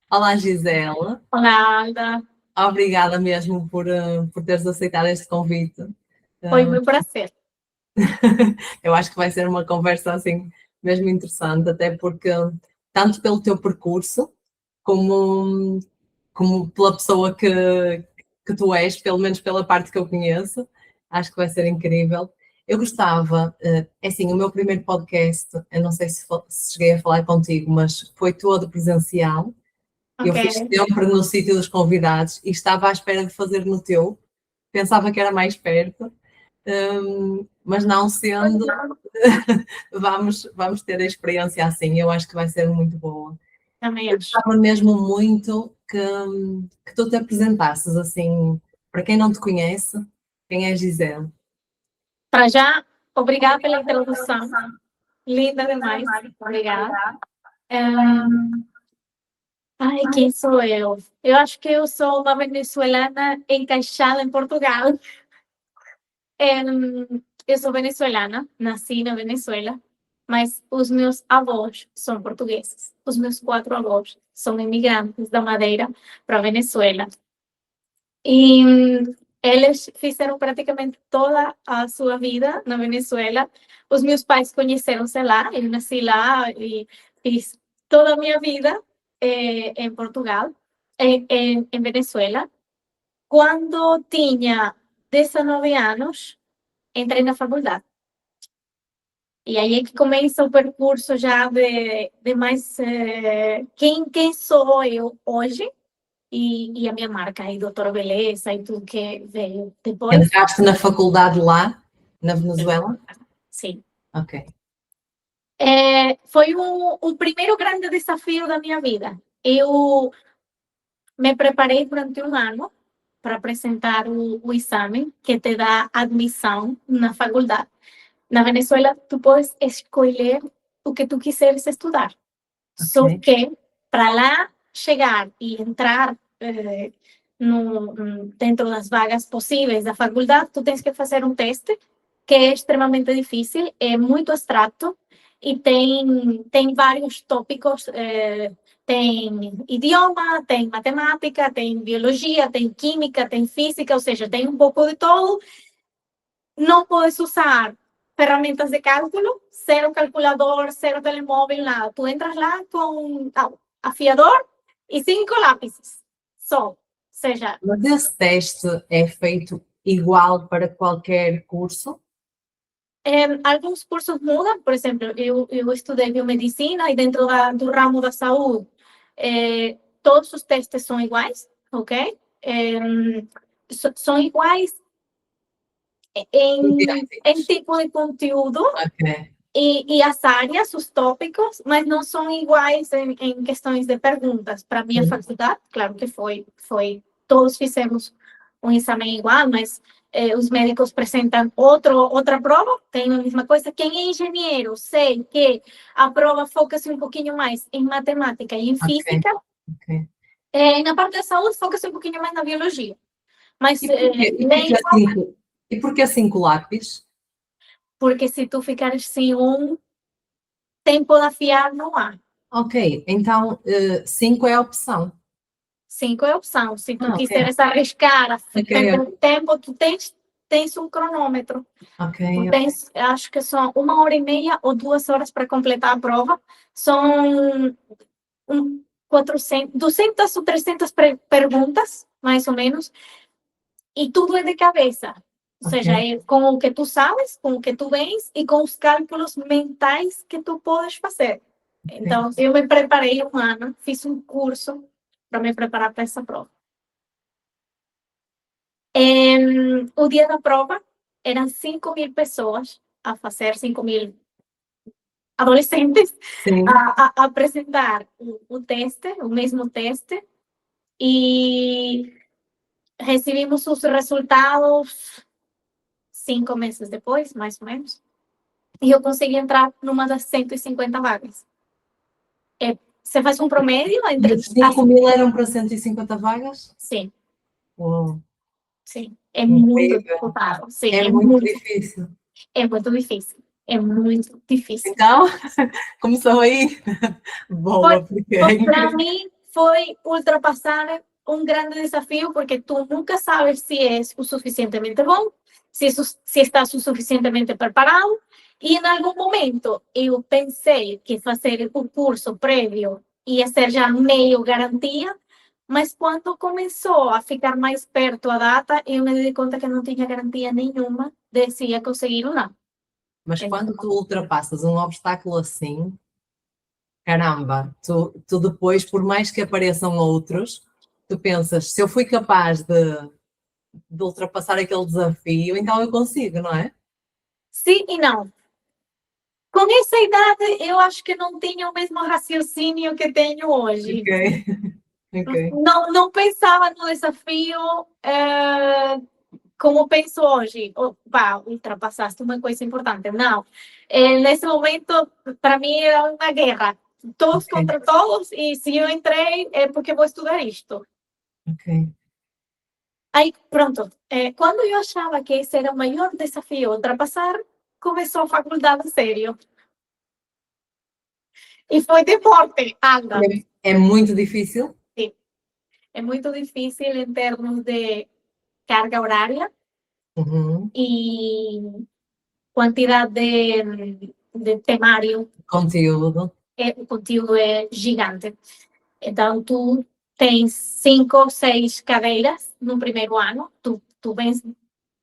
Olá, Gisele. Olá, Alda. Obrigada mesmo por teres aceitado este convite. Foi meu prazer. Eu acho que vai ser uma conversa assim mesmo interessante, até porque tanto pelo teu percurso como pela pessoa que tu és, pelo menos pela parte que eu conheço, acho que vai ser incrível. Eu gostava, é assim, o meu primeiro podcast, eu não sei se cheguei a falar contigo, mas foi todo presencial. Eu Ok. fiz sempre no sítio dos convidados e estava à espera de fazer no teu. Pensava que era mais perto, mas não sendo, vamos ter a experiência assim. Eu acho que vai ser muito boa. Também Eu acho. gostava mesmo muito que tu te apresentasses assim, para quem não te conhece, quem é Gisele? Para já, obrigada pela introdução. Linda demais. Obrigada. Ai, quem sou eu? Eu acho que eu sou uma venezuelana encaixada em Portugal. Eu sou venezuelana, nasci na Venezuela, mas os meus avós são portugueses. Os meus 4 avós são imigrantes da Madeira para a Venezuela. E eles fizeram praticamente toda a sua vida na Venezuela. Os meus pais conheceram-se lá, eu nasci lá e fiz toda a minha vida em Portugal, em Venezuela. Quando tinha 19 anos, entrei na faculdade. E aí é que começa o percurso já de mais quem sou eu hoje e a minha marca aí, Doutora Beleza e tudo que veio depois. Entraste na faculdade lá, na Venezuela? Sim. Ok. Foi o primeiro grande desafio da minha vida. Eu me preparei durante um ano para apresentar o exame que te dá admissão na faculdade. Na Venezuela, tu podes escolher o que tu quiseres estudar. Só Ok. que para lá chegar e entrar dentro das vagas possíveis da faculdade, tu tens que fazer um teste que é extremamente difícil, é muito abstrato e tem vários tópicos. Tem idioma, tem matemática, tem biologia, tem química, tem física, ou seja, tem um pouco de todo. Não podes usar ferramentas de cálculo, cero calculador, cero telemóvel, nada. Tu entras lá com afiador e 5 lápis só. Ou seja, Mas esse teste é feito igual para qualquer curso? alguns cursos mudam. Por exemplo, eu estudei biomedicina e dentro do ramo da saúde, todos os testes são iguais, ok? São iguais em tipo de conteúdo. Ok. E as áreas, os tópicos, mas não são iguais em questões de perguntas. Para a minha faculdade, claro que todos fizemos um exame igual, mas os médicos apresentam outra prova, tem a mesma coisa. Quem é engenheiro, sei que a prova foca-se um pouquinho mais em matemática e em física. Ok. Na parte da saúde, foca-se um pouquinho mais na biologia. Mas E porquê 5 lápis? porque se tu ficares sem um tempo de afiar, não há. Ok, então 5 é a opção. 5 é a opção. Se tu Ok. quiseres arriscar, Ok. tempo, tu tens um cronômetro. Ok. Tu tens, acho que são 1 hora e meia ou 2 horas para completar a prova. São 400, 200 ou 300 perguntas, mais ou menos, e tudo é de cabeça. Ou seja, é com o que tu sabes, com o que tu vens e com os cálculos mentais que tu podes fazer. Então, eu me preparei um ano, fiz um curso para me preparar para essa prova. O dia da prova eram 5.000 pessoas a fazer, 5.000 adolescentes a apresentar o teste, o mesmo teste, e recebemos os resultados 5 meses depois, mais ou menos, e eu consegui entrar numa das 150 vagas. Você faz um promédio entre... 5.000 eram para 150 vagas? Sim. Uou. Sim, é muito disputado. Sim, é muito difícil. É muito difícil. É muito difícil. Então, começou aí. Boa, porque Para mim, foi ultrapassar um grande desafio, porque tu nunca sabes se és o suficientemente bom, se estás o suficientemente preparado. E em algum momento eu pensei que fazer o curso prévio ia ser já meio garantia, mas quando começou a ficar mais perto a data, eu me dei conta que não tinha garantia nenhuma de se ia conseguir ou não. Mas quando tu ultrapassas um obstáculo assim, caramba, tu depois, por mais que apareçam outros, tu pensas, se eu fui capaz de ultrapassar aquele desafio, então eu consigo, não é? Sim e não. Com essa idade, eu acho que não tinha o mesmo raciocínio que tenho hoje. Ok, ok. Não pensava no desafio como penso hoje. Opa, ultrapassaste uma coisa importante. Não. Nesse momento, para mim, era uma guerra. Todos Ok, contra todos, e se eu entrei é porque vou estudar isto. ok. Aí, pronto. Quando eu achava que esse era o maior desafio, ultrapassar, começou a faculdade sério. E foi de morte, anda. É muito difícil? Sim. É muito difícil em termos de carga horária Uhum. e quantidade de temário. Conteúdo. O conteúdo é gigante. Então, tu tens 5 ou 6 cadeiras no primeiro ano, tu vens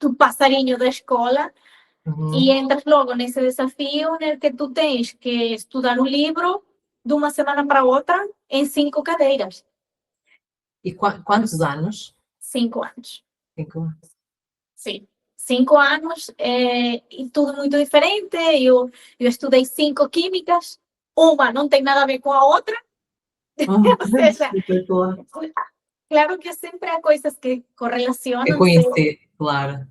do passarinho da escola e Uhum. entras logo nesse desafio no que tu tens que estudar um livro de uma semana para outra em 5 cadeiras. E quantos anos? 5 anos. 5 anos. Sim. 5 anos e tudo muito diferente. Eu estudei 5 químicas, uma não tem nada a ver com a outra, Oh, ou seja, espetacular. claro que sempre há coisas que É correlacionam-se, conhecer, claro.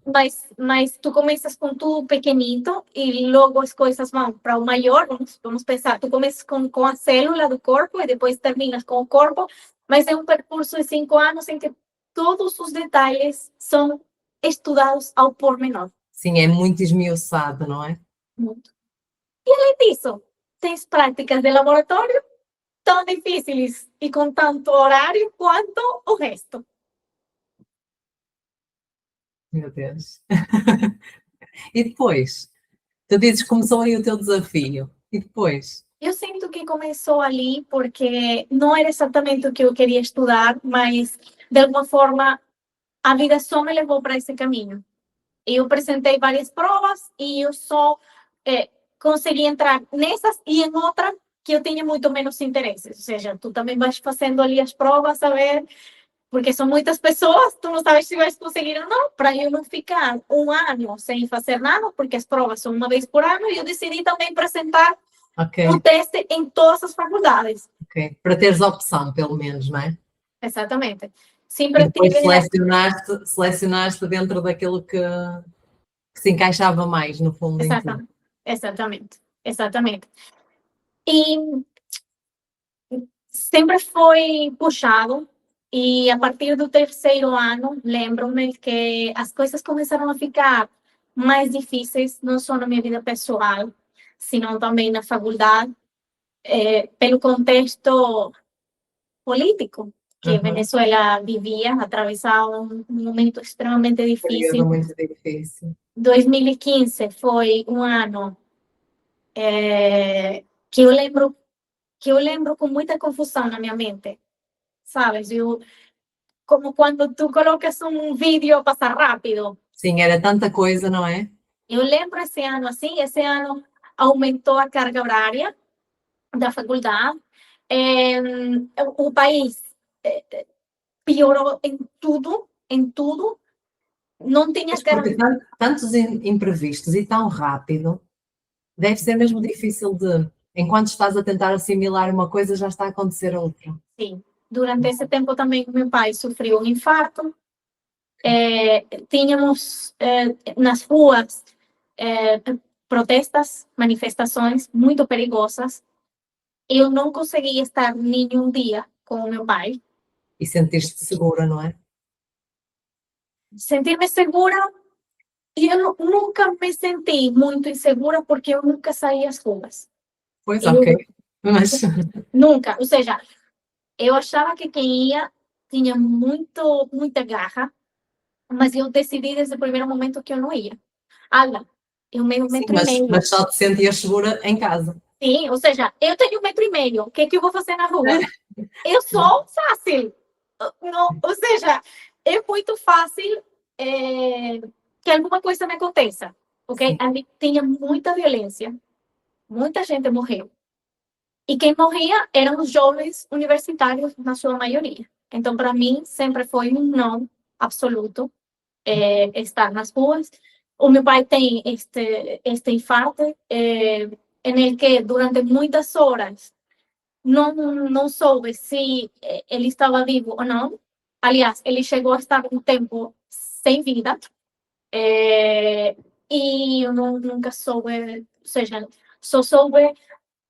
mas tu começas com tudo pequenito e logo as coisas vão para o maior. Vamos pensar, tu começas com a célula do corpo e depois terminas com o corpo, mas é um percurso de 5 anos em que todos os detalhes são estudados ao pormenor. Sim, é muito esmiuçado, não é? Muito. E além disso, tens práticas de laboratório tão difíceis e com tanto horário quanto o resto. Meu Deus. E depois? Tu dizes que começou aí o teu desafio. E depois? Eu sinto que começou ali porque não era exatamente o que eu queria estudar, mas de alguma forma a vida só me levou para esse caminho. Eu apresentei várias provas e eu só consegui entrar nessas e em outras que eu tinha muito menos interesse. Ou seja, tu também vais fazendo ali as provas, a ver, porque são muitas pessoas, tu não sabes se vais conseguir ou não, para eu não ficar um ano sem fazer nada, porque as provas são uma vez por ano, e eu decidi também apresentar Ok, o teste em todas as faculdades. ok. Para teres opção, pelo menos, não é? Exatamente. E Sempre depois tive... selecionaste dentro daquilo que se encaixava mais, no fundo, em tudo. Exatamente, exatamente, exatamente. E sempre foi puxado, e a partir do terceiro ano, lembro-me que as coisas começaram a ficar mais difíceis, não só na minha vida pessoal, sino também na faculdade, pelo contexto político que Uhum. Venezuela vivia, atravessava um momento extremamente Período difícil. muito difícil. 2015 foi um ano que eu lembro com muita confusão na minha mente, sabes? Como quando tu colocas um vídeo a passar rápido. Sim, era tanta coisa, não é? Eu lembro esse ano assim, esse ano aumentou a carga horária da faculdade, o país piorou em tudo, não tinhas Mas porque garantia. tantos imprevistos e tão rápido, deve ser mesmo difícil enquanto estás a tentar assimilar uma coisa, já está a acontecer outra. Sim. Durante esse tempo também meu pai sofreu um infarto. Tínhamos nas ruas protestas, manifestações muito perigosas. Eu não consegui estar nenhum dia com o meu pai. E sentiste-te segura, não é? Sentir-me segura, e eu nunca me senti muito insegura porque eu nunca saí às ruas. Pois, ok. Eu Mas, nunca, ou seja, Eu achava que quem ia tinha muita garra, mas eu decidi desde o primeiro momento que eu não ia. Olha, eu meio um Sim, metro e meio. mas só te sentias segura em casa. Sim, ou seja, eu tenho 1,5 m. O que eu vou fazer na rua? Eu sou fácil. Não, ou seja, é muito fácil que alguma coisa me aconteça. Ok? Sim, Ali tinha muita violência. Muita gente morreu. E quem morria eram os jovens universitários, na sua maioria. Então, para mim, sempre foi um não absoluto estar nas ruas. O meu pai tem este infarto, em el que durante muitas horas não soube se ele estava vivo ou não. Aliás, ele chegou a estar um tempo sem vida, e eu nunca soube, ou seja, só soube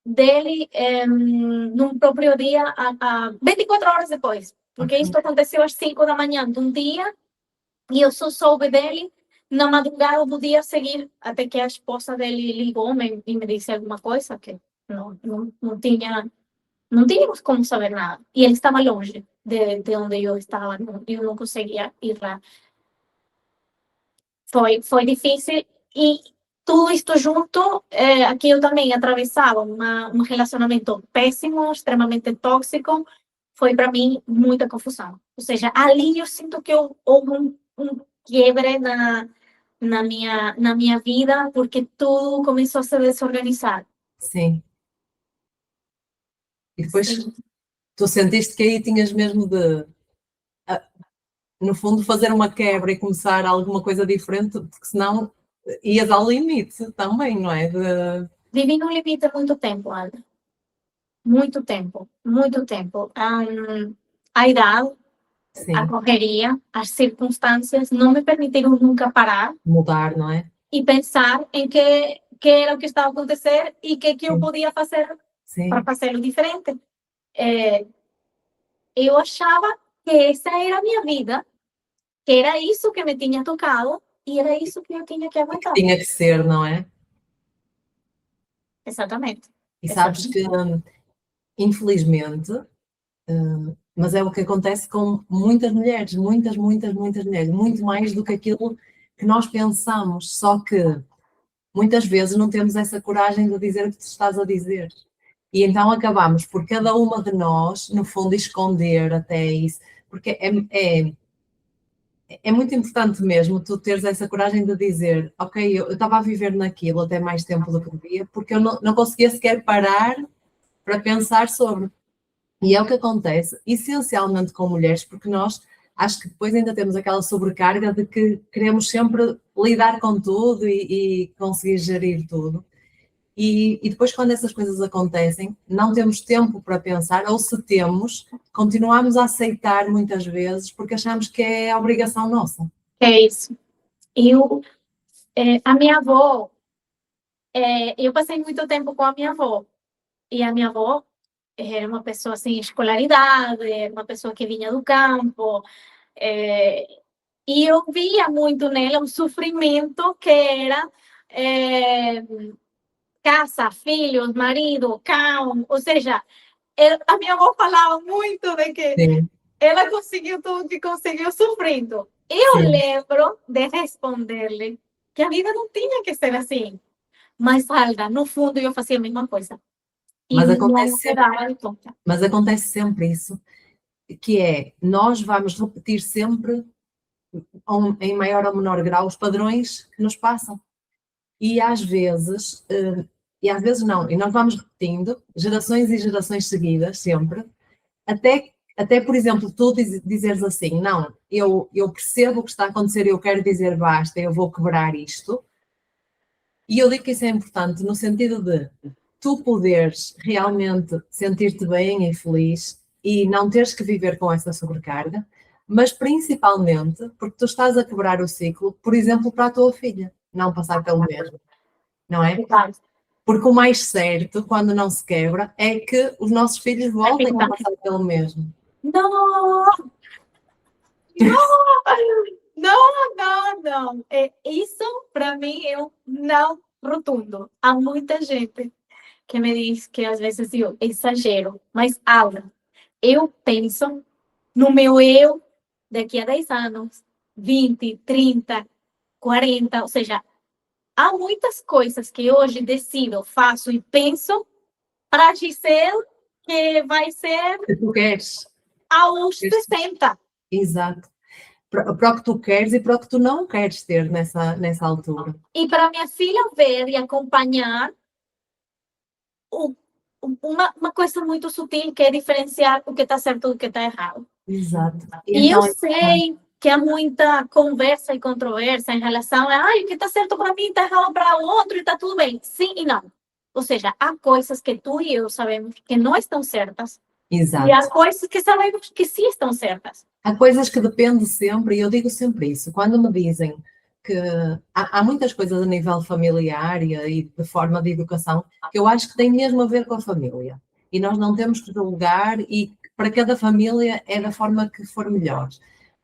dele num próprio dia, a 24 horas depois, porque ok. isto aconteceu às 5 da manhã de um dia, e eu só soube dele na madrugada do dia a seguir, até que a esposa dele ligou-me e me disse alguma coisa, que não tinha, não tínhamos como saber nada. E ele estava longe de onde eu estava, eu não conseguia ir lá. Foi difícil, e tudo isto junto, aqui eu também atravessava um relacionamento péssimo, extremamente tóxico, foi para mim muita confusão. Ou seja, ali eu sinto que houve um quiebre na minha vida, porque tudo começou a se desorganizar. Sim. E depois Sim. tu sentiste que aí tinhas mesmo de, no fundo, fazer uma quebra e começar alguma coisa diferente, porque senão ias ao limite também, não é? Vivi no limite muito tempo, Alda. Muito tempo, muito tempo. A idade, a Sim, correria, as circunstâncias não me permitiram nunca parar mudar, não é? e pensar em que era o que estava a acontecer e que eu Sim, podia fazer para sim, fazê-lo diferente. Eu achava que essa era a minha vida, que era isso que me tinha tocado e era isso que eu tinha que e que aguentar. tinha que ser, não é? Exatamente. E sabes Exatamente. que, infelizmente, mas é o que acontece com muitas mulheres, muitas mulheres, muito mais do que aquilo que nós pensamos, só que muitas vezes não temos essa coragem de dizer o que tu estás a dizer. E então acabamos por cada uma de nós, no fundo, esconder até isso, porque é muito importante mesmo tu teres essa coragem de dizer, ok, eu estava a viver naquilo até mais tempo do que devia, porque eu não conseguia sequer parar para pensar sobre. E é o que acontece, essencialmente com mulheres, porque nós acho que depois ainda temos aquela sobrecarga de que queremos sempre lidar com tudo e conseguir gerir tudo. E depois, quando essas coisas acontecem, não temos tempo para pensar, ou se temos, continuamos a aceitar muitas vezes porque achamos que é obrigação nossa. É isso. Eu, a minha avó, eu passei muito tempo com a minha avó. E a minha avó era uma pessoa sem escolaridade, era uma pessoa que vinha do campo. É, e eu via muito nela um sofrimento que era é, casa, filhos, marido, cão. Ou seja, a minha avó falava muito de que Sim, ela conseguiu tudo que conseguiu sofrendo. Eu sim. lembro de responder-lhe que a vida não tinha que ser assim. Mas, Alda, no fundo eu fazia a mesma coisa. E Mas não acontece me sempre, dava de conta. mas acontece sempre isso, que é, nós vamos repetir sempre, em maior ou menor grau, os padrões que nos passam. E às vezes, e às vezes não, e nós vamos repetindo, gerações e gerações seguidas, sempre, até por exemplo, tu dizeres assim, não, eu percebo o que está a acontecer, eu quero dizer basta, eu vou quebrar isto, e eu digo que isso é importante no sentido de tu poderes realmente sentir-te bem e feliz e não teres que viver com essa sobrecarga, mas principalmente porque tu estás a quebrar o ciclo, por exemplo, para a tua filha, não passar pelo mesmo, não é? Exato. Porque o mais certo, quando não se quebra, é que os nossos filhos voltem a passar pelo mesmo. Não, não, não. Isso, para mim, é um não rotundo. Há muita gente que me diz que às vezes eu exagero, mas Aula, eu penso no meu eu daqui a 10 anos, 20, 30, 40, ou seja, há muitas coisas que hoje decido, faço e penso para a Gisele que vai ser Que tu queres. aos 60. Exato. Para o que tu queres e para o que tu não queres ter nessa altura. E para minha filha ver e acompanhar uma coisa muito sutil que é diferenciar o que está certo do que está errado. Exato. E Então, eu sei que há muita conversa e controvérsia em relação a o que está certo para mim está errado para o outro e está tudo bem. Sim e não. Ou seja, há coisas que tu e eu sabemos que não estão certas. exato. E há coisas que sabemos que sim estão certas. Há coisas que dependem sempre, e eu digo sempre isso, quando me dizem que há muitas coisas a nível familiar e de forma de educação que eu acho que tem mesmo a ver com a família. E nós não temos que julgar e para cada família é da forma que for melhor.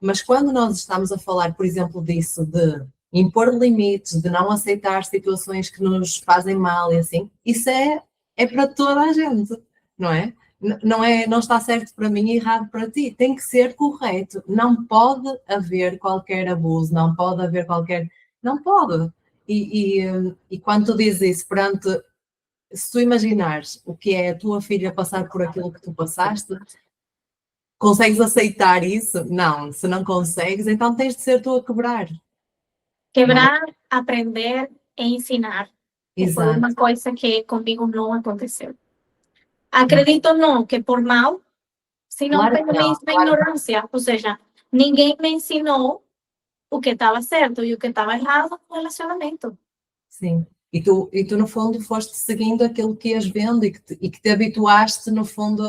Mas quando nós estamos a falar, por exemplo, disso de impor limites, de não aceitar situações que nos fazem mal e assim, isso é para toda a gente, não é? Não está certo para mim e errado para ti, tem que ser correto, não pode haver qualquer abuso, não pode haver não pode. E quando tu dizes isso perante, se tu imaginares o que é a tua filha passar por aquilo que tu passaste, consegues aceitar isso? Não, se não consegues, então tens de ser tu a quebrar. Quebrar, aprender e ensinar. Que foi Exato. uma coisa que comigo não aconteceu. Acredito ou não que por mal, se não Claro pela que não, mesma ignorância. Ou seja, ninguém me ensinou o que estava certo e o que estava errado no relacionamento. sim. E tu, no fundo, foste seguindo aquilo que ias vendo e que te habituaste, no fundo,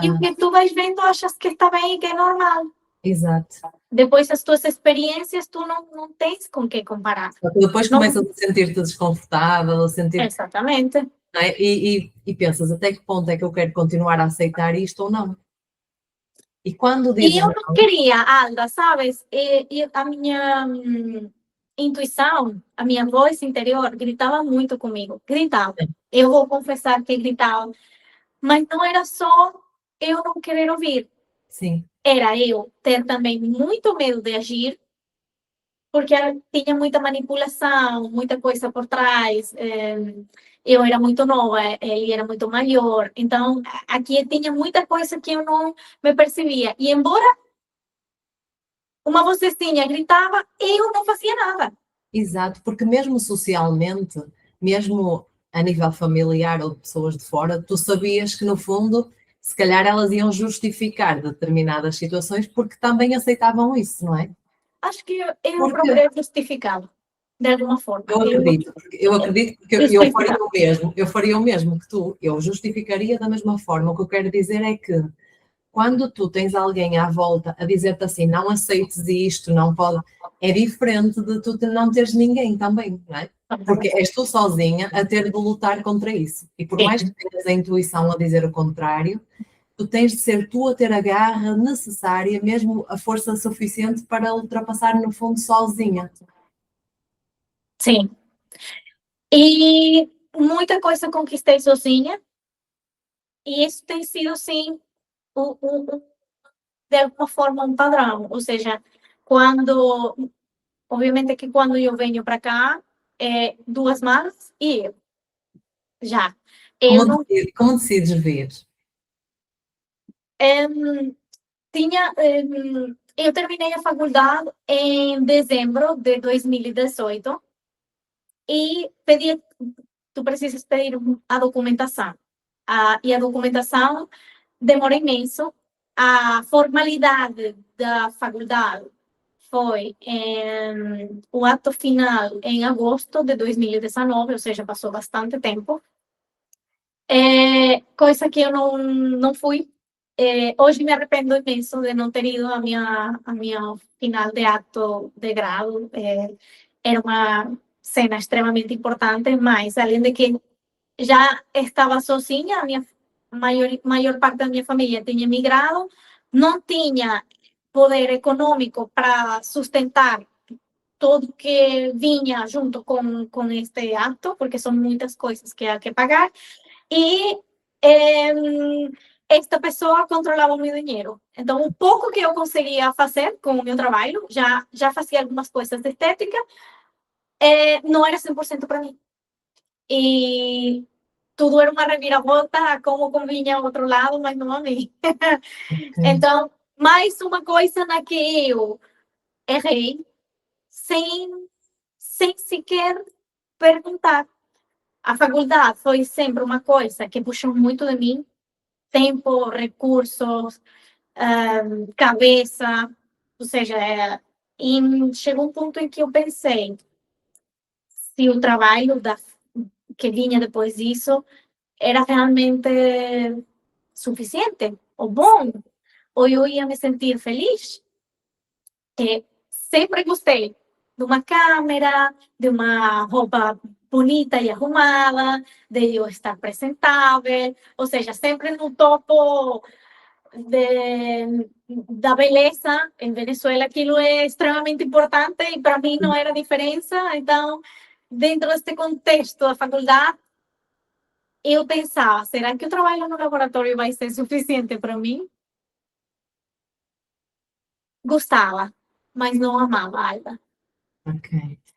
E o que tu vais vendo, achas que está bem e que é normal. Exato. Depois, as tuas experiências, tu não tens com que comparar. Só que depois Não. começas a sentir-te desconfortável, a sentir, Exatamente. não é? E pensas até que ponto é que eu quero continuar a aceitar isto ou não. E quando E dizes eu não queria, Alda, sabes? E a minha intuição, a minha voz interior gritava muito comigo. Gritava. Eu vou confessar que gritava. Mas não era só eu não querer ouvir. sim, Era eu ter também muito medo de agir, porque tinha muita manipulação, muita coisa por trás. Eu era muito nova, ele era muito maior. Então, aqui tinha muita coisa que eu não me percebia. E embora uma vocezinha gritava, eu não fazia nada. exato, porque mesmo socialmente, mesmo a nível familiar ou de pessoas de fora, tu sabias que no fundo, se calhar elas iam justificar determinadas situações porque também aceitavam isso, não é? Acho que eu Porque procurei justificá-lo, de alguma forma. eu acredito que eu faria o mesmo, que tu, eu justificaria da mesma forma. O que eu quero dizer é que quando tu tens alguém à volta a dizer-te assim, não aceites isto, não pode, é diferente de tu não teres ninguém também, não é? Porque és tu sozinha a ter de lutar contra isso. E por mais que tenhas a intuição a dizer o contrário, tu tens de ser tu a ter a garra necessária, mesmo a força suficiente para ultrapassar no fundo sozinha. Sim. E muita coisa conquistei sozinha. E isso tem sido, sim, de alguma forma um padrão. Ou seja, obviamente que quando eu venho para cá, é duas malas e eu. Já. Eu não Como decides vir? eu terminei a faculdade em dezembro de 2018 e pedi, tu precisas pedir a documentação. E a documentação demora imenso. A formalidade da faculdade foi o ato final em agosto de 2019, ou seja, passou bastante tempo. Coisa que eu não fui. Hoje me arrependo imenso de não ter ido a minha final de ato de grado. Era uma cena extremamente importante, mas além de que já estava sozinha, a minha maior parte da minha família tinha migrado, não tinha poder econômico para sustentar tudo que vinha junto com este ato, porque são muitas coisas que há que pagar. E esta pessoa controlava o meu dinheiro. Então, o pouco que eu conseguia fazer com o meu trabalho, já fazia algumas coisas de estética, não era 100% para mim. E tudo era uma reviravolta a como convinha ao outro lado, mas não a mim. Então, mais uma coisa na que eu errei, sem sequer perguntar. A faculdade foi sempre uma coisa que puxou muito de mim, tempo, recursos, cabeça, ou seja, e chegou um ponto em que eu pensei se o trabalho que vinha depois disso era realmente suficiente, ou bom, ou eu ia me sentir feliz. Sempre gostei de uma câmera, de uma roupa bonita e arrumada, de eu estar apresentável, ou seja, sempre no topo da beleza. Em Venezuela aquilo é extremamente importante e para mim não era diferença. Então, dentro deste contexto da faculdade, eu pensava, será que o trabalho no laboratório vai ser suficiente para mim? Gostava, mas não amava, Alba.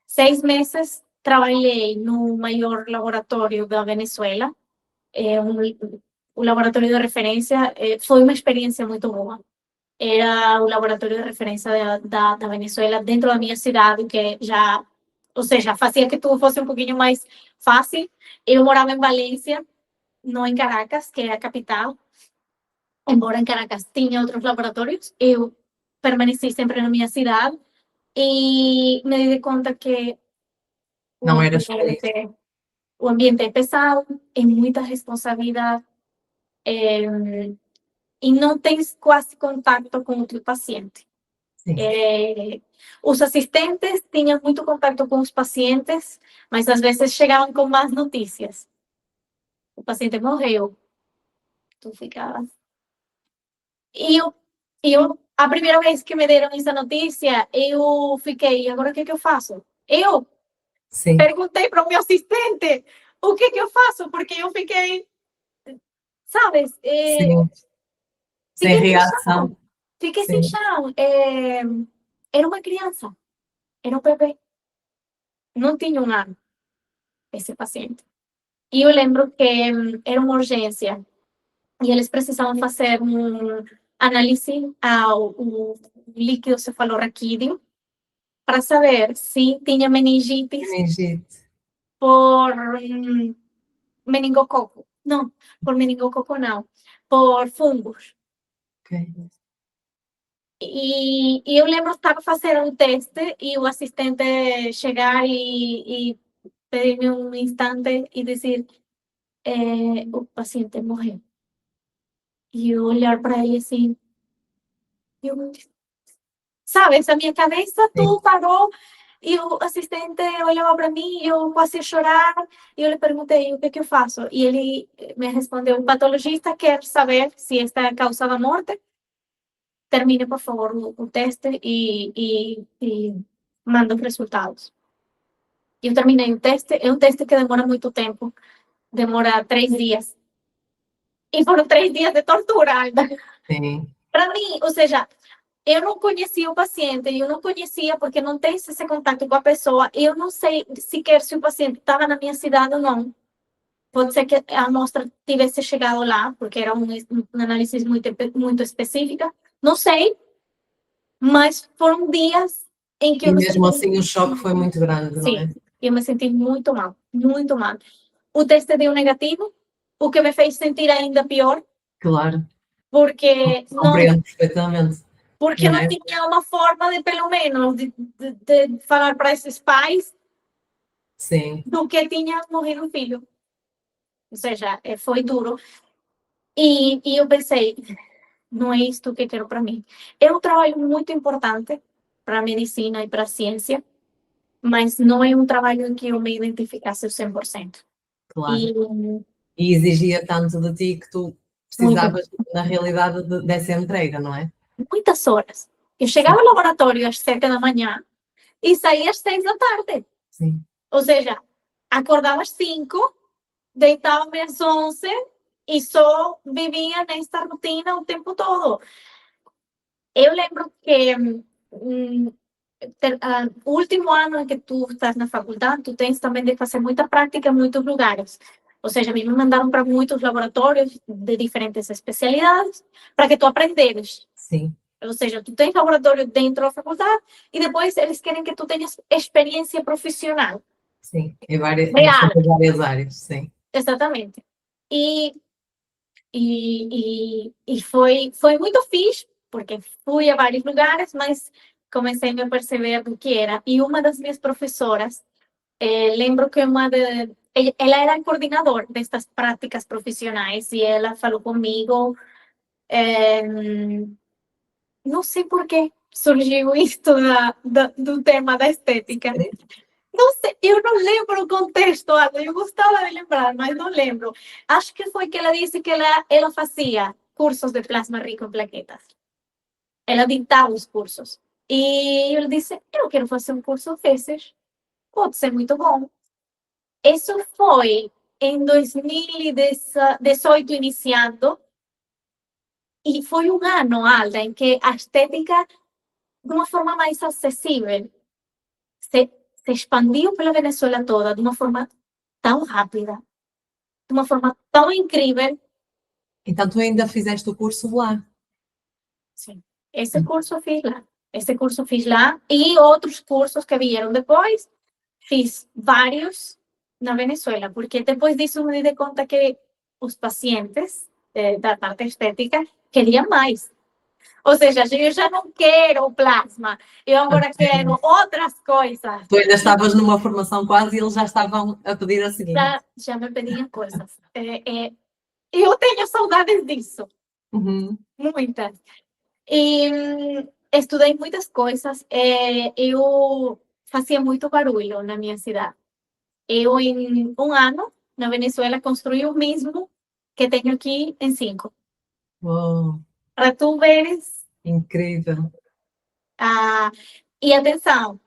6 meses trabalhei no maior laboratório da Venezuela, um laboratório de referência. Foi uma experiência muito boa. Era o laboratório de referência da Venezuela dentro da minha cidade, que já, ou seja, fazia que tudo fosse um pouquinho mais fácil. Eu morava em Valência, não em Caracas, que é a capital. Embora em Caracas tinha outros laboratórios, eu permaneci sempre na minha cidade e me dei conta que Não eras feliz. o ambiente é pesado, é muita responsabilidade, e não tens quase contato com o teu paciente. Os assistentes tinham muito contato com os pacientes, mas às vezes chegavam com más notícias. O paciente morreu. Tu ficava. A primeira vez que me deram essa notícia, eu fiquei, agora o que eu faço? Eu perguntei para o meu assistente o que eu faço, porque eu fiquei, sabes? Sem reação. Fiquei sem chão. Era uma criança, era um bebê. Não tinha um ano, esse paciente. E eu lembro que era uma urgência e eles precisavam fazer análise ao líquido cefalorraquídeo para saber se tinha meningite por meningococo. Não, por meningococo não, por fungos. E eu lembro que estava fazendo um teste e o assistente chegar e pedir-me um instante e dizer, o paciente morreu. E eu olhar para ele assim, sabes, a minha cabeça tudo parou e o assistente olhava para mim e eu quase a chorar e eu lhe perguntei o que eu faço e ele me respondeu, o patologista quer saber se esta é a causa da morte, termine por favor o teste e manda os resultados. Eu terminei o teste, é um teste que demora muito tempo, demora 3 dias. E foram 3 dias de tortura. Para mim, ou seja, eu não conhecia o paciente, eu não conhecia porque não tem esse contato com a pessoa, eu não sei sequer se o paciente estava na minha cidade ou não. Pode ser que a amostra tivesse chegado lá, porque era uma análise muito específica, não sei, mas foram dias em que eu mesmo assim o choque foi muito grande, não é? Sim, eu me senti muito mal, muito mal. O teste deu negativo, o que me fez sentir ainda pior. Claro. Porque compreendo perfeitamente. Porque não tinha uma forma de, pelo menos, de falar para esses pais do que tinha morrido o filho. Ou seja, foi duro. E eu pensei, não é isto que quero para mim. É um trabalho muito importante para a medicina e para a ciência, mas não é um trabalho em que eu me identificasse 100%. Claro. E exigia tanto de ti que tu precisavas, na realidade, dessa entrega, não é? Muitas horas. Eu chegava ao laboratório às 7 da manhã e saía às 6 da tarde. Ou seja, acordava às 5, deitava-me às 11 e só vivia nesta rotina o tempo todo. Eu lembro que o último ano em que tu estás na faculdade, tu tens também de fazer muita prática em muitos lugares. Ou seja, a mim me mandaram para muitos laboratórios de diferentes especialidades para que tu aprenderes. Sim, Ou seja, tu tens laboratório dentro da faculdade e depois eles querem que tu tenhas experiência profissional. sim, em várias, Real, em várias áreas, sim. exatamente. E foi muito fixe, porque fui a vários lugares, mas comecei a me perceber do que era. E uma das minhas professoras, lembro que ela era coordenadora destas práticas profissionais e ela falou comigo, não sei por que surgiu isto do tema da estética. Não sei, eu não lembro o contexto, Ana, eu gostava de lembrar, mas não lembro. Acho que foi que ela disse que ela fazia cursos de plasma rico em plaquetas. Ela dictava os cursos. E eu disse, eu quero fazer um curso desses. Pode ser muito bom. Isso foi em 2018 iniciando. E foi um ano, Alda, em que a estética, de uma forma mais acessível, se expandiu pela Venezuela toda de uma forma tão rápida, de uma forma tão incrível. Então tu ainda fizeste o curso lá? Sim, esse curso eu fiz lá. Esse curso fiz lá e outros cursos que vieram depois, fiz vários na Venezuela, porque depois disso me dei conta que os pacientes da parte estética queriam mais. Ou seja, eu já não quero o plasma, eu agora quero outras coisas. Tu ainda estavas numa formação quase e eles já estavam a pedir a seguinte. Já me pediam coisas. Eu tenho saudades disso, Uhum. muitas. E estudei muitas coisas. Eu fazia muito barulho na minha cidade. Eu, em um ano, na Venezuela, construí o mesmo que tenho aqui em 5. Oh, Para tu veres. incrível. E atenção,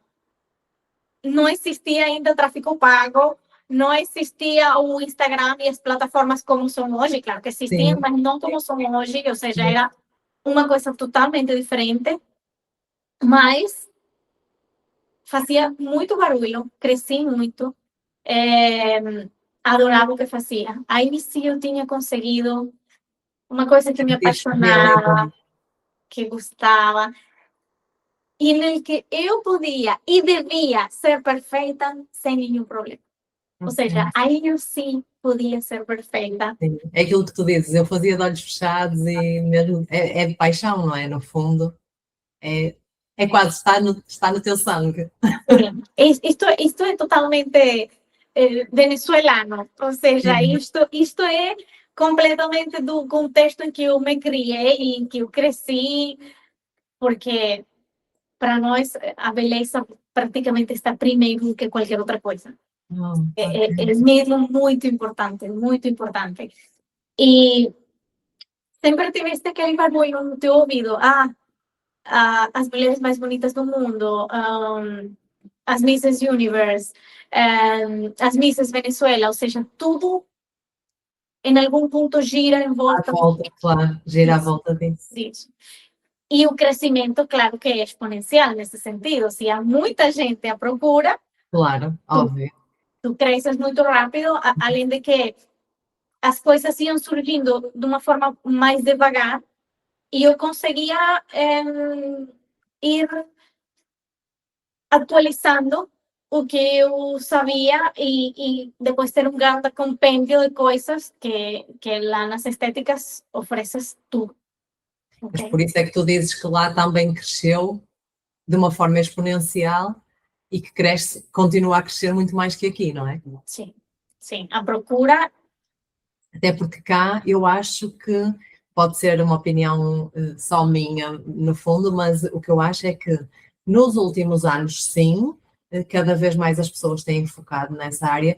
não existia ainda tráfego pago, não existia o Instagram e as plataformas como são hoje. Claro que existiam, Sim, mas não como são hoje. Ou seja, era uma coisa totalmente diferente. Mas fazia muito barulho, cresci muito, adorava o que fazia. Aí sim eu tinha conseguido uma coisa que me sentiste apaixonava, realizado. que gostava, e no que eu podia e devia ser perfeita sem nenhum problema. Ou seja, Ok. aí eu sim podia ser perfeita. Sim. É aquilo que tu dizes, eu fazia de olhos fechados e mesmo, é de paixão, não é? No fundo, é, é quase está no teu sangue. Sim. Isto é totalmente venezuelano, ou seja, Sim, isto é completamente do contexto em que eu me criei e em que eu cresci, porque para nós a beleza praticamente está primeiro que qualquer outra coisa. oh, É ok. mesmo muito importante, muito importante. E sempre tiveste aquele barulho no teu ouvido, as mulheres mais bonitas do mundo, as Misses Universe, as Misses Venezuela, ou seja, tudo em algum ponto gira em À volta volta, claro, gira à disso. volta disso. disso. E o crescimento, claro que é exponencial nesse sentido. Se há muita gente à procura, Claro, tu, óbvio. tu cresces muito rápido, além de que as coisas iam surgindo de uma forma mais devagar e eu conseguia ir atualizando o que eu sabia e depois ter um grande compêndio de coisas que lá nas estéticas ofereces tudo, Mas ok? por isso é que tu dizes que lá também cresceu de uma forma exponencial e que cresce, continua a crescer muito mais que aqui, não é? Sim, sim. A procura, Até porque cá eu acho que pode ser uma opinião só minha, no fundo, mas o que eu acho é que nos últimos anos, sim, cada vez mais as pessoas têm focado nessa área,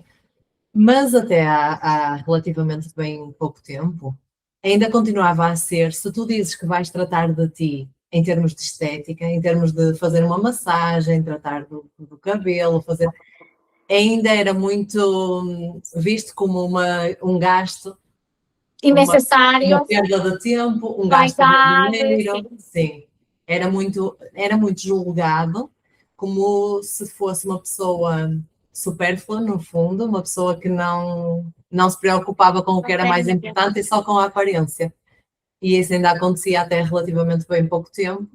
mas até há relativamente bem pouco tempo, ainda continuava a ser, se tu dizes que vais tratar de ti em termos de estética, em termos de fazer uma massagem, tratar do cabelo, fazer, ainda era muito visto como um gasto uma Innecessários, perda de tempo, um gasto de vaidades, dinheiro. sim. Sim, era muito julgado, como se fosse uma pessoa supérflua, no fundo, uma pessoa que não se preocupava com o que era mais importante e só com a aparência. E isso ainda acontecia até relativamente bem pouco tempo.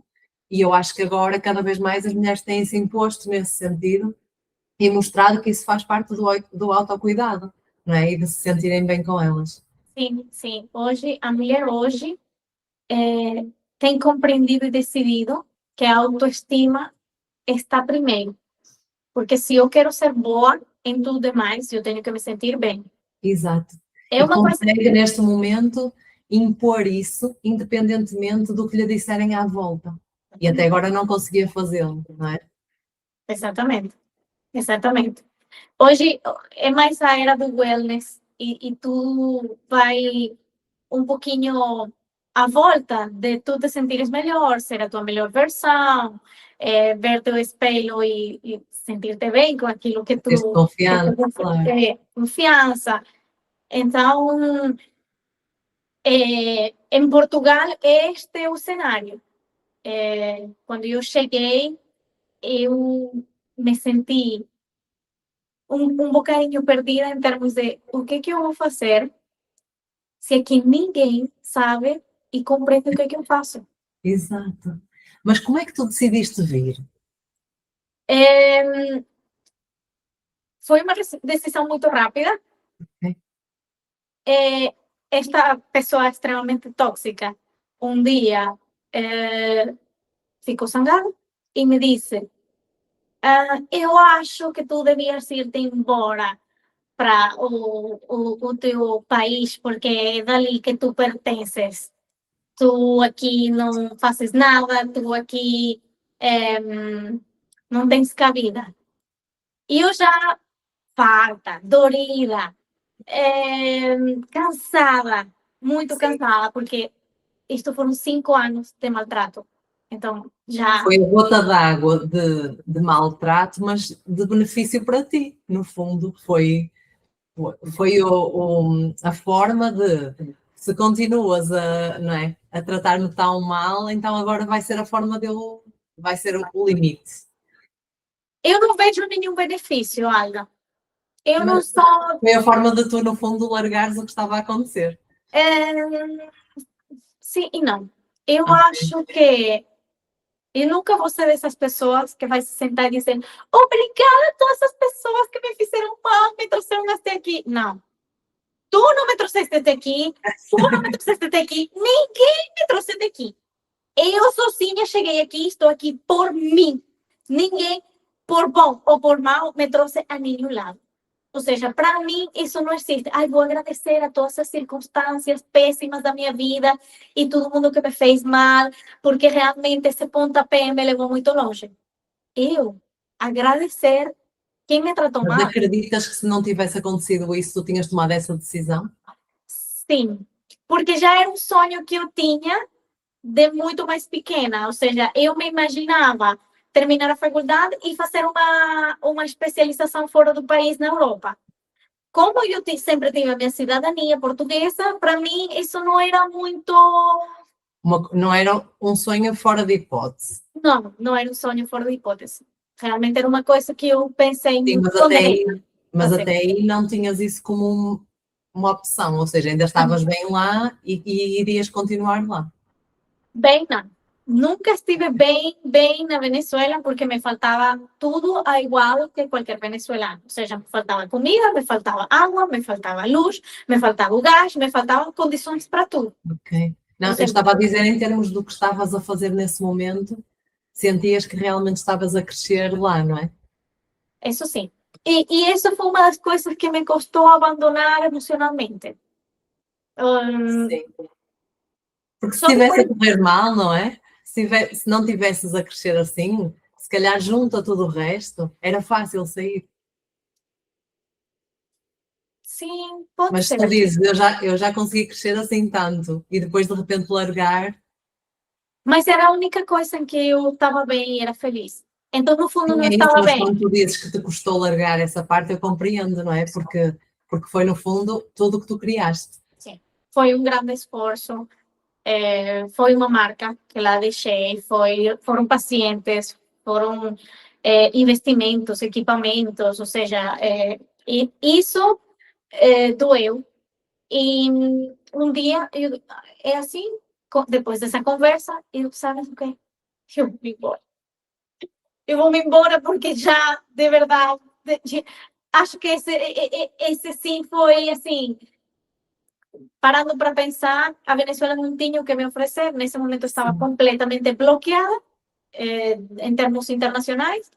E eu acho que agora, cada vez mais, as mulheres têm se imposto nesse sentido e mostrado que isso faz parte do autocuidado, não é? E de se sentirem bem com elas. Sim, sim. Hoje, a mulher hoje tem compreendido e decidido que a autoestima está primeiro. Porque se eu quero ser boa em tudo demais, eu tenho que me sentir bem. Exato. É E uma coisa. consegue, neste momento, impor isso, independentemente do que lhe disserem à volta. E até agora não conseguia fazê-lo, não é? Exatamente, exatamente. Hoje é mais a era do wellness e tu vai um pouquinho à volta de tu te sentires melhor, ser a tua melhor versão, ver teu espelho e sentir-te bem com aquilo que Tens tu confiança, claro. confiança. Então, em Portugal, este é o cenário. Quando eu cheguei, eu me senti um bocadinho perdida em termos de o que eu vou fazer se aqui ninguém sabe e compreende o que eu faço. Exato. Mas como é que tu decidiste vir? É, foi uma decisão muito rápida. Ok. Esta pessoa extremamente tóxica, um dia ficou zangada e me disse: eu acho que tu devias ir-te embora para o teu país, porque é dali que tu pertences. Tu aqui não fazes nada, tu aqui não tens cabida. E eu já farta, dorida, cansada, muito Sim. cansada, porque isto foram 5 anos de maltrato. Então, já. Foi a gota d'água de maltrato, mas de benefício para ti, no fundo. Foi a forma de, se continuas não é, a tratar-me tão mal, então agora vai ser a forma vai ser o limite. Eu não vejo nenhum benefício, Alda. Eu não Mas sou. foi a forma de tu, no fundo, largares o que estava a acontecer. Sim e não. Eu Ok. acho que eu nunca vou ser dessas pessoas que vai se sentar e dizer obrigada a todas as pessoas que me fizeram mal, me trouxeram até aqui. Não. Tu não me trouxeste até aqui, tu não me trouxeste até aqui, ninguém me trouxe até aqui. Eu sozinha cheguei aqui, estou aqui por mim. Ninguém, por bom ou por mal, me trouxe a nenhum lado. Ou seja, para mim isso não existe. Ai, vou agradecer a todas as circunstâncias péssimas da minha vida e todo mundo que me fez mal, porque realmente esse pontapé me levou muito longe. Eu agradecer quem me tratou Mas mal. acreditas que se não tivesse acontecido isso, tu tinhas tomado essa decisão? Sim, porque já era um sonho que eu tinha de muito mais pequena, ou seja, eu me imaginava terminar a faculdade e fazer uma especialização fora do país, na Europa. Como eu sempre tive a minha cidadania portuguesa, para mim isso não era muito. Não era um sonho fora de hipótese. Não, não era um sonho fora de hipótese. Realmente era uma coisa que eu pensei Sim, em mas até aí não tinhas isso como uma opção, ou seja, ainda estavas bem lá e irias continuar lá. Bem, não. Nunca estive bem na Venezuela porque me faltava tudo a igual que qualquer venezuelano. Ou seja, me faltava comida, me faltava água, me faltava luz, me faltava o gás, me faltavam condições para tudo. Ok. Não, Ou eu seja, estava a dizer em termos do que estavas a fazer nesse momento, sentias que realmente estavas a crescer lá, não é? isso sim. E isso foi uma das coisas que me custou abandonar emocionalmente. Sim. Porque se Só que por estivesse a correr mal, não é? Se não tivesses a crescer assim, se calhar junto a tudo o resto, era fácil sair. sim, pode Mas se ser. tu dizes, eu já consegui crescer assim tanto, e depois de repente largar, Mas era a única coisa em que eu estava bem e era feliz. Então, no fundo, sim, não é isso, estava mas bem. quando tu dizes que te custou largar essa parte, eu compreendo, não é? Porque foi no fundo tudo o que tu criaste. Sim. foi um grande esforço, foi uma marca que lá deixei, foram pacientes, foram investimentos, equipamentos, ou seja, e isso doeu. E um dia, é assim, depois dessa conversa, eu, sabe o quê? Eu vou me embora. Eu vou me embora porque já, de verdade, acho que esse sim foi assim, parando para pensar, a Venezuela não tinha o que me oferecer, nesse momento estava completamente bloqueada em termos internacionais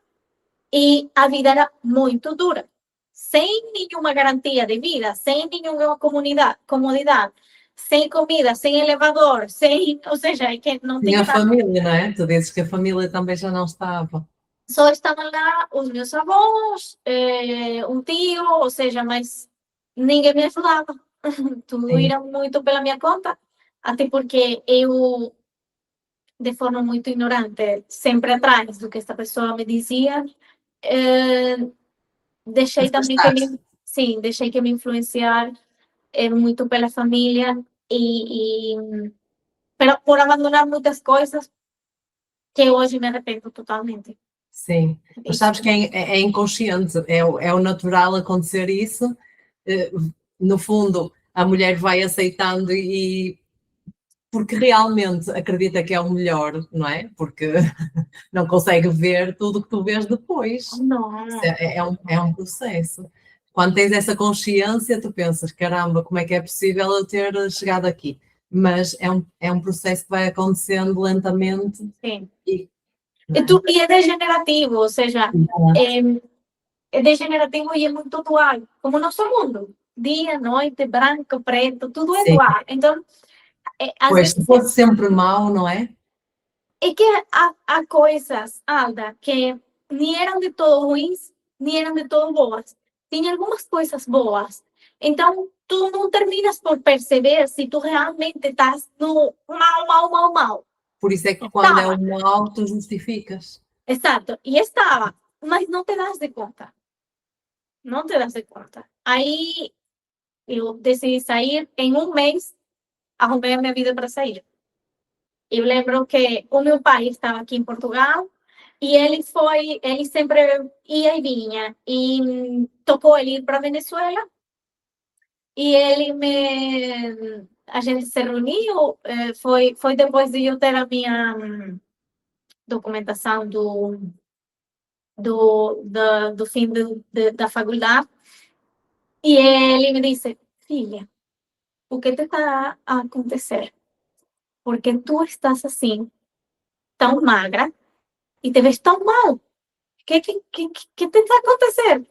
e a vida era muito dura, sem nenhuma garantia de vida, sem nenhuma comodidade, sem comida, sem elevador, sem, ou seja, é que não Tinha tinha a nada. família, não é? Tu dizes que a família também já não estava. Só estavam lá os meus avós, um tio, ou seja, mas ninguém me ajudava. Tudo Sim, era muito pela minha conta, até porque eu, de forma muito ignorante, sempre atrás do que esta pessoa me dizia, eh, deixei também que afastaste. me, sim, deixei que me influenciar muito pela família pero por abandonar muitas coisas que hoje me arrependo totalmente Sim, mas disso. sabes que é inconsciente, é o natural acontecer isso. eh, No fundo, a mulher vai aceitando e porque realmente acredita que é o melhor, não é? Porque não consegue ver tudo o que tu vês depois. Isso Não, é um processo. Quando tens essa consciência, tu pensas, caramba, como é que é possível eu ter chegado aqui? Mas é um processo que vai acontecendo lentamente sim. e, não E é degenerativo, ou seja, é? é degenerativo e é muito dual, como o nosso mundo. Dia, noite, branco, preto, tudo é Sim. dual. Então, às Pois, se vezes, fosse sempre mau, não é? é que há coisas, Alda, que nem eram de todo ruins, nem eram de todo boas. Tinha algumas coisas boas. Então, tu não terminas por perceber se tu realmente estás no mal, mal, mal, mal. Por isso é que quando é o Estava, mau, tu justificas. exato, e estava, mas não te das de conta. Não te das de conta. Aí eu decidi sair, em um mês, arrumei a minha vida para sair. Eu lembro que o meu pai estava aqui em Portugal e ele sempre ia e vinha. E tocou ele ir para Venezuela e a gente se reuniu, foi depois de eu ter a minha documentação do fim da faculdade. E ele me disse, filha, o que te está a acontecer? Porque tú estás assim, tão magra, e te ves tão mal. Que te está acontecendo?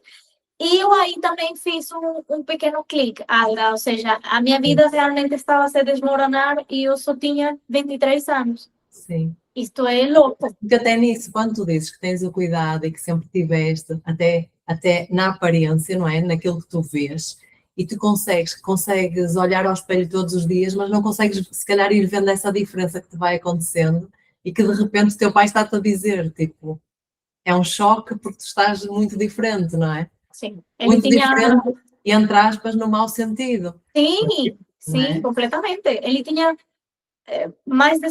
E eu aí também fiz um pequeno clique, Alda, ou seja, a minha Sim, vida realmente estava a se desmoronar e eu só tinha 23 anos. sim. Isto é louco. Porque até nisso, quando tu dizes que tens o cuidado e que sempre tiveste, até na aparência, não é? Naquilo que tu vês, e tu consegues olhar ao espelho todos os dias, mas não consegues, se calhar, ir vendo essa diferença que te vai acontecendo e que de repente o teu pai está-te a dizer, tipo, é um choque porque tu estás muito diferente, não é? Sim, ele Muito tinha. diferente, e entre aspas, no mau sentido, Sim, não sim, é? completamente. Ele tinha mais de.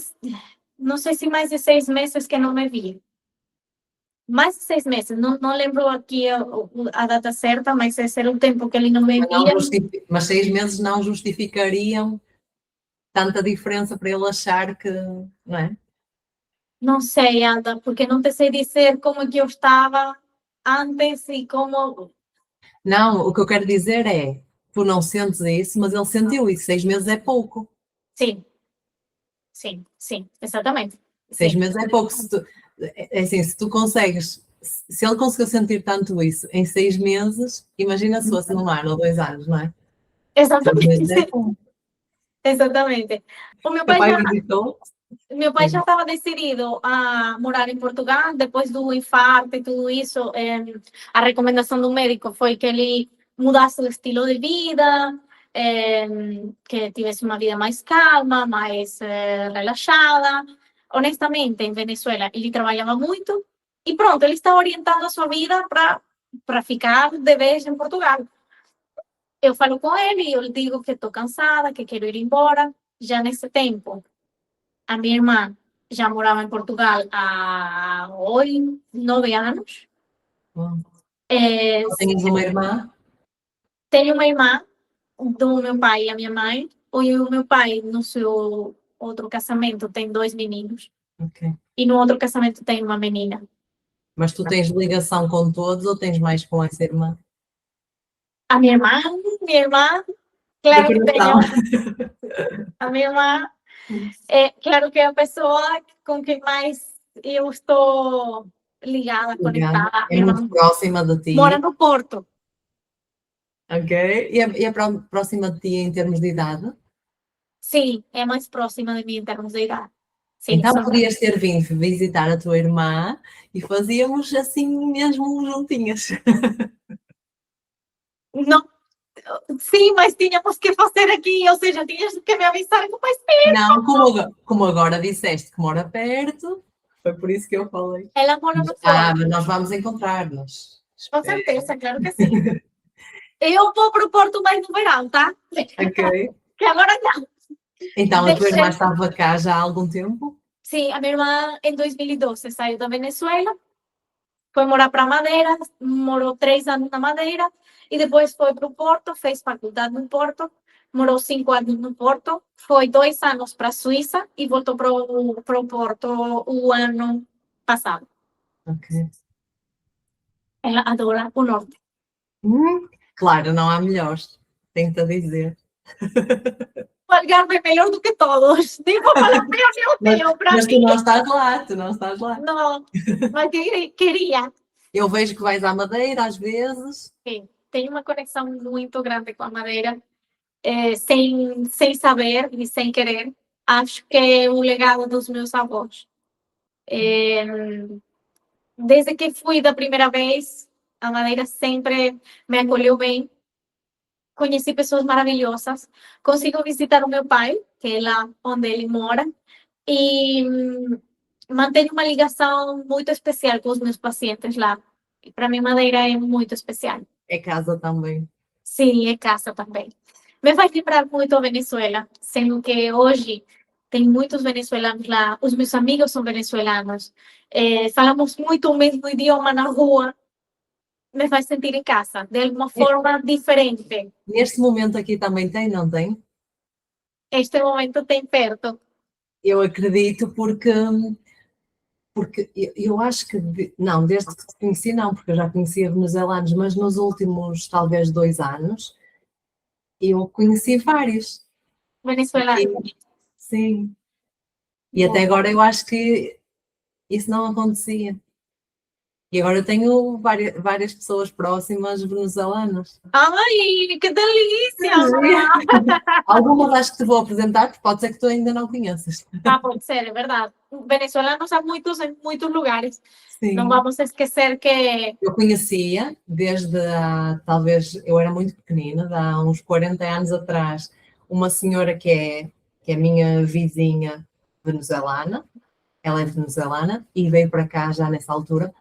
Não sei se mais de 6 meses que não me via. Mais de 6 meses, não lembro aqui a data certa, mas esse era o tempo que ele não me via. Mas 6 meses não justificariam tanta diferença para ele achar que, não é? Não sei, Alda, porque não te sei dizer como é que eu estava antes e como. Não, o que eu quero dizer é, tu não sentes isso, mas ele sentiu isso. 6 meses é pouco. Sim, sim, sim, exatamente. Seis Sim, meses é pouco. É assim, se tu consegues, se ele conseguiu sentir tanto isso em 6 meses, imagina se fosse 1 ano ou 2 anos, não é? 6 meses é exatamente, pouco. exatamente. O meu Teu pai pai já, visitou? meu pai já Sim, estava decidido a morar em Portugal depois do infarto e tudo isso. A recomendação do médico foi que ele mudasse o estilo de vida, que tivesse uma vida mais calma, mais relaxada. Honestamente, em Venezuela, ele trabalhava muito e pronto, ele estava orientando a sua vida para ficar de vez em Portugal. eu falo com ele e eu digo que estou cansada, que quero ir embora. Já nesse tempo, a minha irmã já morava em Portugal há 8, 9 anos. Bom, É, só tens uma irmã? tenho uma irmã do meu pai e a minha mãe. E o meu pai, no seu outro casamento, tem 2 meninos. Ok. E no outro casamento tem uma menina. Mas tu tens ligação com todos ou tens mais com essa irmã? A minha irmã, Da claro que coração. tenho. A minha irmã, claro que é a pessoa com quem mais eu estou ligada, Obrigada. conectada. É Minha muito irmã próxima de mora ti. no Porto. Ok. E é próxima de ti em termos de idade? Sim, é mais próxima de mim em termos de idade. Sim, Então são... podias ter vindo visitar a tua irmã e fazíamos assim mesmo juntinhas. Não, sim, mas tínhamos que fazer aqui, ou seja, tinhas que me avisar com mais tempo. Não, como agora disseste que mora perto, foi por isso que eu falei. Ela mora no Ah, Porto, mas nós vamos encontrar-nos. com Espera. certeza, claro que sim. Eu vou para o Porto mais no verão, tá? Ok. Que agora não. Então a tua irmã Deixei. estava cá já há algum tempo? Sim, a minha irmã em 2012 saiu da Venezuela, foi morar para Madeira, morou 3 anos na Madeira e depois foi para o Porto, fez faculdade no Porto, morou 5 anos no Porto, foi 2 anos para a Suíça e voltou para o Porto o ano passado. Ok. Ela adora o norte. Claro, não há melhores, tenho-te a dizer. O Algarve é melhor do que todos. Nem vou falar meu, para Mas tu mim. não estás lá, tu não estás lá. Não, mas queria. Eu vejo que vais à Madeira às vezes. Sim, tenho uma conexão muito grande com a Madeira, sem saber e sem querer. Acho que é o legado dos meus avós. É, desde que fui da primeira vez, a Madeira sempre me acolheu bem. Conheci pessoas maravilhosas. Consigo visitar o meu pai, que é lá onde ele mora, e mantenho uma ligação muito especial com os meus pacientes lá. Para mim, Madeira é muito especial. É casa também. Sim, é casa também. Me faz lembrar muito a Venezuela, sendo que hoje tem muitos venezuelanos lá, os meus amigos são venezuelanos, falamos muito o mesmo idioma na rua, me faz sentir em casa, de alguma forma diferente. Neste momento aqui também tem, não tem? Este momento tem perto. Eu acredito porque eu acho que, não, desde que te conheci não, porque eu já conhecia venezuelanos, mas nos últimos talvez 2 anos eu conheci vários. Venezuelano. E, sim, e até agora eu acho que isso não acontecia. E agora eu tenho várias pessoas próximas venezuelanas. Ai, que delícia! Algumas acho que te vou apresentar, porque pode ser que tu ainda não conheças. Ah, pode ser, é verdade. Venezuelanos há muitos em muitos lugares. Não Sim. vamos esquecer que Eu conhecia desde talvez eu era muito pequenina, há uns 40 anos atrás, uma senhora que é minha vizinha venezuelana, ela é venezuelana e veio para cá já nessa altura,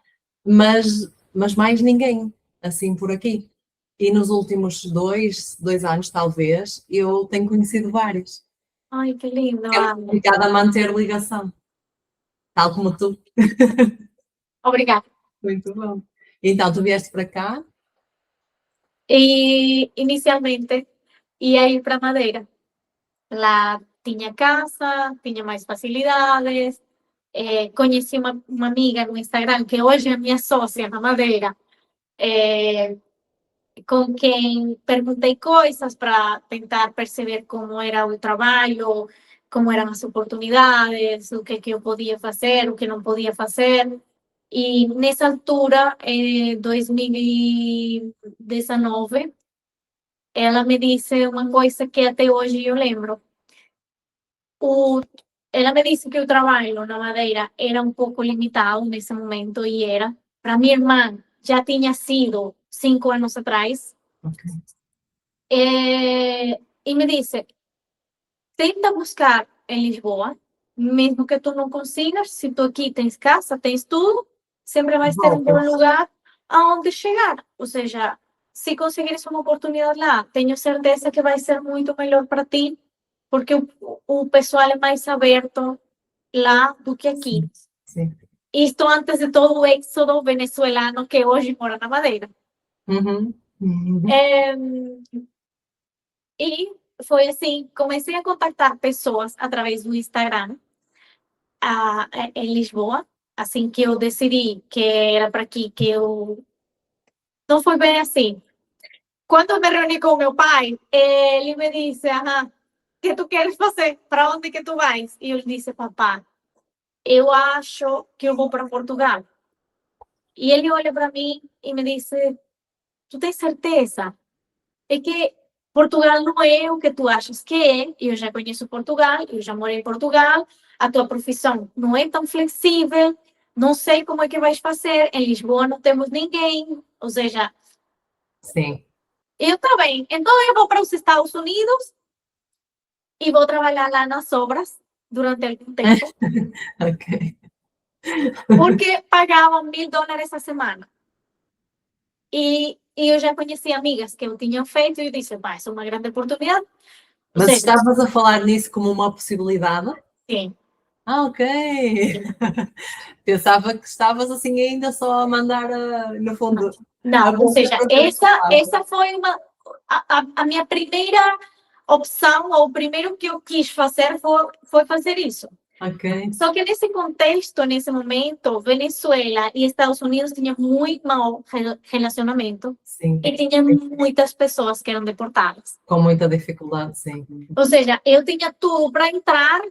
mas mais ninguém, assim por aqui. E nos últimos dois anos, talvez, eu tenho conhecido vários. Ai, que lindo, É amo. complicado a manter ligação, tal como tu. Obrigada. Muito bom. Então, tu vieste para cá? E inicialmente ia ir para Madeira. Lá tinha casa, tinha mais facilidades. Conheci uma amiga no Instagram, que hoje é minha sócia na Madeira, com quem perguntei coisas para tentar perceber como era o trabalho, como eram as oportunidades, o que eu podia fazer, o que não podia fazer. E nessa altura, 2019, ela me disse uma coisa que até hoje eu lembro. O, ela me disse que o trabalho na Madeira era um pouco limitado nesse momento, e era. Para minha irmã, já tinha sido 5 anos atrás. Ok. E me disse, tenta buscar em Lisboa, mesmo que tu não consigas, se tu aqui tens casa, tens tudo, sempre vais ter um bom Voltas. lugar aonde chegar. Ou seja, se conseguires uma oportunidade lá, tenho certeza que vai ser muito melhor para ti, porque o pessoal é mais aberto lá do que aqui. Sim. Isto antes de todo o êxodo venezuelano que hoje mora na Madeira. Uhum. Uhum. E foi assim, comecei a contactar pessoas através do Instagram em Lisboa, assim que eu decidi que era para aqui que eu... Não foi bem assim. Quando eu me reuni com meu pai, ele me disse, o que tu queres fazer? Para onde que tu vais? E eu disse, papá, eu acho que eu vou para Portugal. E ele olha para mim e me disse, tu tens certeza? É que Portugal não é o que tu achas que é. Eu já conheço Portugal, eu já morei em Portugal, a tua profissão não é tão flexível, não sei como é que vais fazer. Em Lisboa não temos ninguém, ou seja, Sim. eu também. Então eu vou para os Estados Unidos e vou trabalhar lá nas obras durante algum tempo, Ok. porque pagavam $1.000 a semana. E eu já conhecia amigas que eu tinha feito e eu disse, vai, é uma grande oportunidade. Ou Mas seja, estavas a falar nisso como uma possibilidade? sim. Ah, ok. Pensava que estavas assim ainda só a mandar, no fundo, a Não, ou boca seja, para ver o que falava. essa foi a minha primeira opção, ou o primeiro que eu quis fazer foi fazer isso. Ok. Só que nesse contexto, nesse momento, Venezuela e Estados Unidos tinham muito mau relacionamento Sim. e tinham muitas pessoas que eram deportadas. Com muita dificuldade, sim. Ou seja, eu tinha tudo para entrar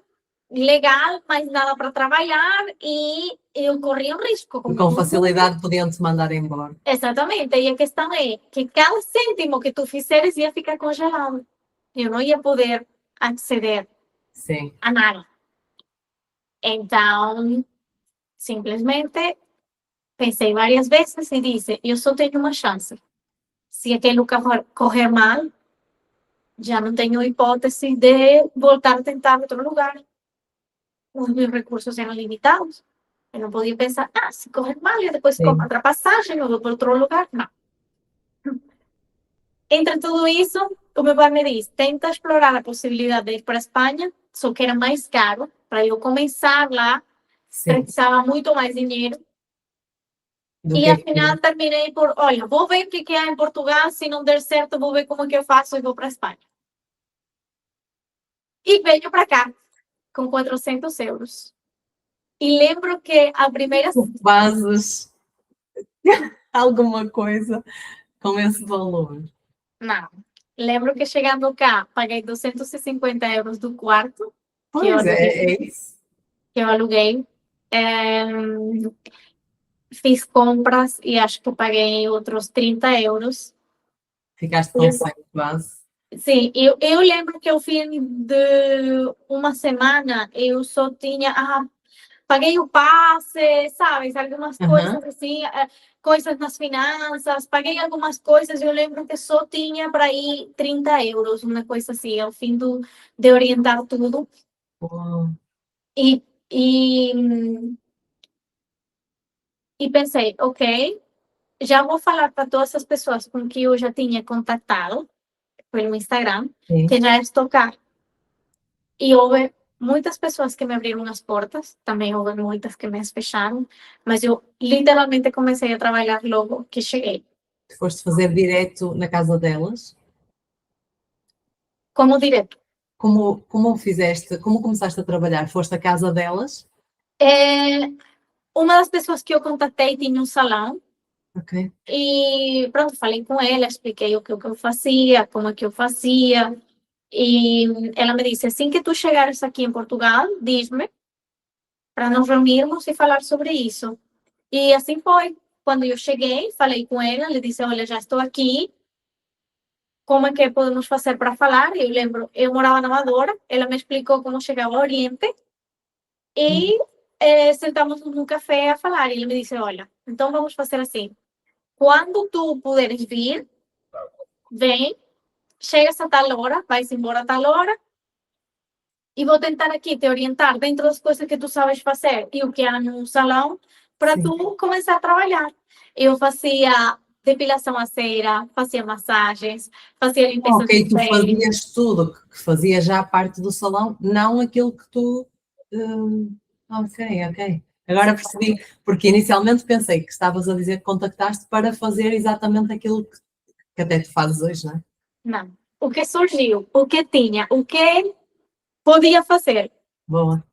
legal, mas nada para trabalhar e eu corria um risco. E com facilidade podiam-te mandar embora. Exatamente, e a questão é que cada cêntimo que tu fizeres ia ficar congelado. Eu não ia poder aceder Sim. a nada. Então, simplesmente pensei várias vezes e disse, eu só tenho uma chance. Se aquilo correr mal, já não tenho hipótese de voltar a tentar outro lugar. Os meus recursos eram limitados. Eu não podia pensar, se correr mal, eu depois compro outra passagem, eu vou para outro lugar. Não. Entre tudo isso, o meu pai me disse, tenta explorar a possibilidade de ir para a Espanha, só que era mais caro. Para eu começar lá, Sim. precisava muito mais dinheiro. Do E que afinal terminei por, olha, vou ver o que há em Portugal, se não der certo, vou ver como que eu faço e vou para a Espanha. E venho para cá, com 400 euros. E lembro que a primeira... fazes alguma coisa com esse valor. Não. Lembro que chegando cá, paguei 250 euros do quarto que eu Pois aluguei. é isso. Que eu aluguei. Fiz compras e acho que paguei outros 30 euros. Ficaste com 100 quase. Sim, eu lembro que ao fim de uma semana eu só tinha... paguei o passe, sabes? Algumas coisas assim, coisas nas finanças, paguei algumas coisas. Eu lembro que só tinha para ir 30 euros, uma coisa assim, ao fim de orientar tudo. Uau. E, e, e pensei, ok, já vou falar para todas as pessoas com que eu já tinha contatado pelo Instagram, Sim. que já estou cá. E houve muitas pessoas que me abriram as portas, também houve muitas que me fecharam, mas eu literalmente comecei a trabalhar logo que cheguei. Foste fazer direto na casa delas? Como direto. Como fizeste? Como começaste a trabalhar? Foste à casa delas? Uma das pessoas que eu contatei tinha um salão. Ok. E pronto, falei com ela, expliquei o que eu fazia, como é que eu fazia. E ela me disse, assim que tu chegares aqui em Portugal, diz-me, para nos reunirmos e falar sobre isso. E assim foi. Quando eu cheguei, falei com ela, lhe disse, olha, já estou aqui, como é que podemos fazer para falar? Eu lembro, eu morava na Amadora, ela me explicou como chegar ao Oriente e sentamos num café a falar. E ele me disse, olha, então vamos fazer assim, quando tu puderes vir, vem, chegas a tal hora, vais embora a tal hora, e vou tentar aqui te orientar dentro das coisas que tu sabes fazer e o que há no salão para tu começar a trabalhar. Eu fazia depilação a cera, fazia massagens, fazia limpeza Ok, de tu pele. fazias tudo, que fazias já a parte do salão, não aquilo que tu. Ok, ok. Agora percebi, porque inicialmente pensei que estavas a dizer que contactaste para fazer exatamente aquilo que até tu fazes hoje, não é? Não. O que surgiu, o que tinha, o que podia fazer. Boa.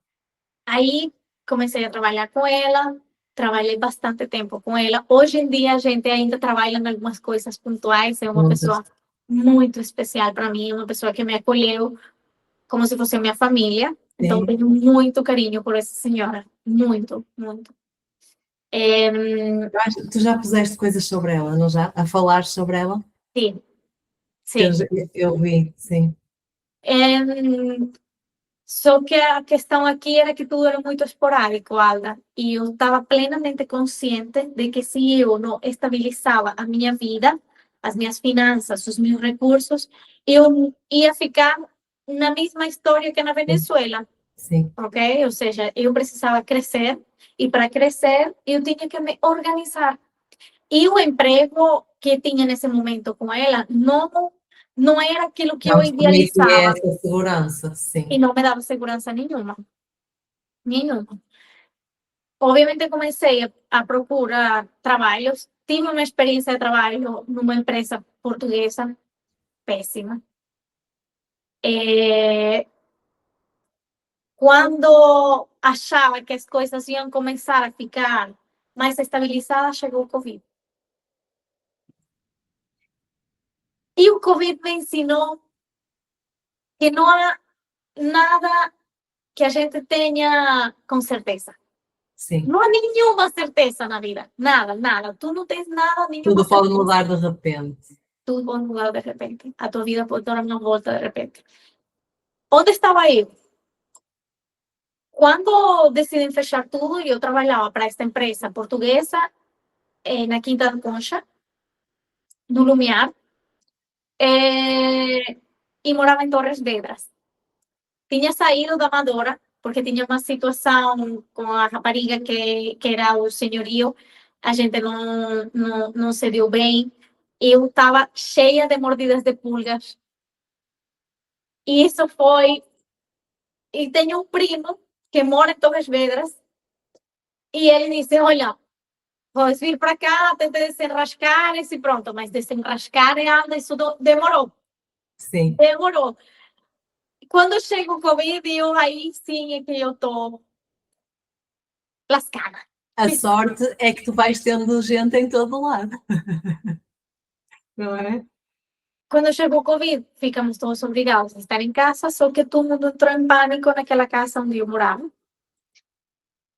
Aí comecei a trabalhar com ela, trabalhei bastante tempo com ela. Hoje em dia a gente ainda trabalha em algumas coisas pontuais, é uma pessoa muito especial para mim, uma pessoa que me acolheu como se fosse minha família. Então, Sim. tenho muito carinho por essa senhora. Muito, muito. Tu já puseste coisas sobre ela, não já? A falar sobre ela? Sim, Eu, sim. eu vi, sim. Só que a questão aqui era que tudo era muito esporádico, Alda. E eu estava plenamente consciente de que se eu não estabilizava a minha vida, as minhas finanças, os meus recursos, eu ia ficar na mesma história que na Venezuela. Sim. Ok? Ou seja, eu precisava crescer e para crescer eu tinha que me organizar. E o emprego que tinha nesse momento com ela não era aquilo que eu Não te permitia idealizava essa segurança, e sim. não me dava segurança nenhuma, nenhuma. Obviamente comecei a procurar trabalhos, tive uma experiência de trabalho numa empresa portuguesa péssima. Quando achava que as coisas iam começar a ficar mais estabilizadas, chegou o Covid. E o Covid me ensinou que não há nada que a gente tenha com certeza. Sim. Não há nenhuma certeza na vida. Nada, nada. Tu não tens nada, nenhuma Tudo pode certeza. mudar de repente. Tudo pode mudar de repente. A tua vida pode dar uma volta de repente. Onde estava eu? Quando decidem fechar tudo, eu trabalhava para esta empresa portuguesa na Quinta da Concha, no Lumiar, e morava em Torres Vedras. Tinha saído da Amadora, porque tinha uma situação com a rapariga que era o senhorio, a gente não se deu bem, eu estava cheia de mordidas de pulgas. E isso foi. E tenho um primo que mora em Torres Vedras, e ele disse: Olha, vou vir para cá, tentei desenrascar, e pronto, mas desenrascar anda, isso demorou. Sim. Demorou. Quando chega o Covid, eu aí sim é que eu estou lascada. A sorte é que tu vais tendo gente em todo lado. Não é? Quando chegou o Covid, ficamos todos obrigados a estar em casa, só que todo mundo entrou em pânico naquela casa onde eu morava.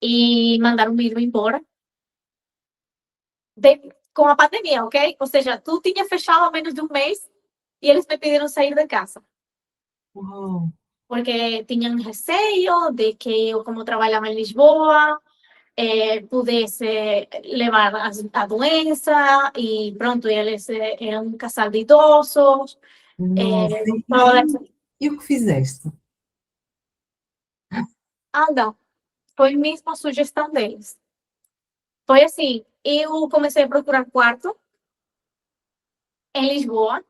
E mandaram me ir embora. Com a pandemia, ok? Ou seja, tudo tinha fechado há menos de um mês e eles me pediram sair de casa. Uau. Porque tinham receio de que eu, como trabalhava em Lisboa, pudesse levar a doença e pronto, eles eram um casal de idosos. Nossa. E o que fizeste? Não, foi mesmo a sugestão deles. Foi assim, eu comecei a procurar quarto em Lisboa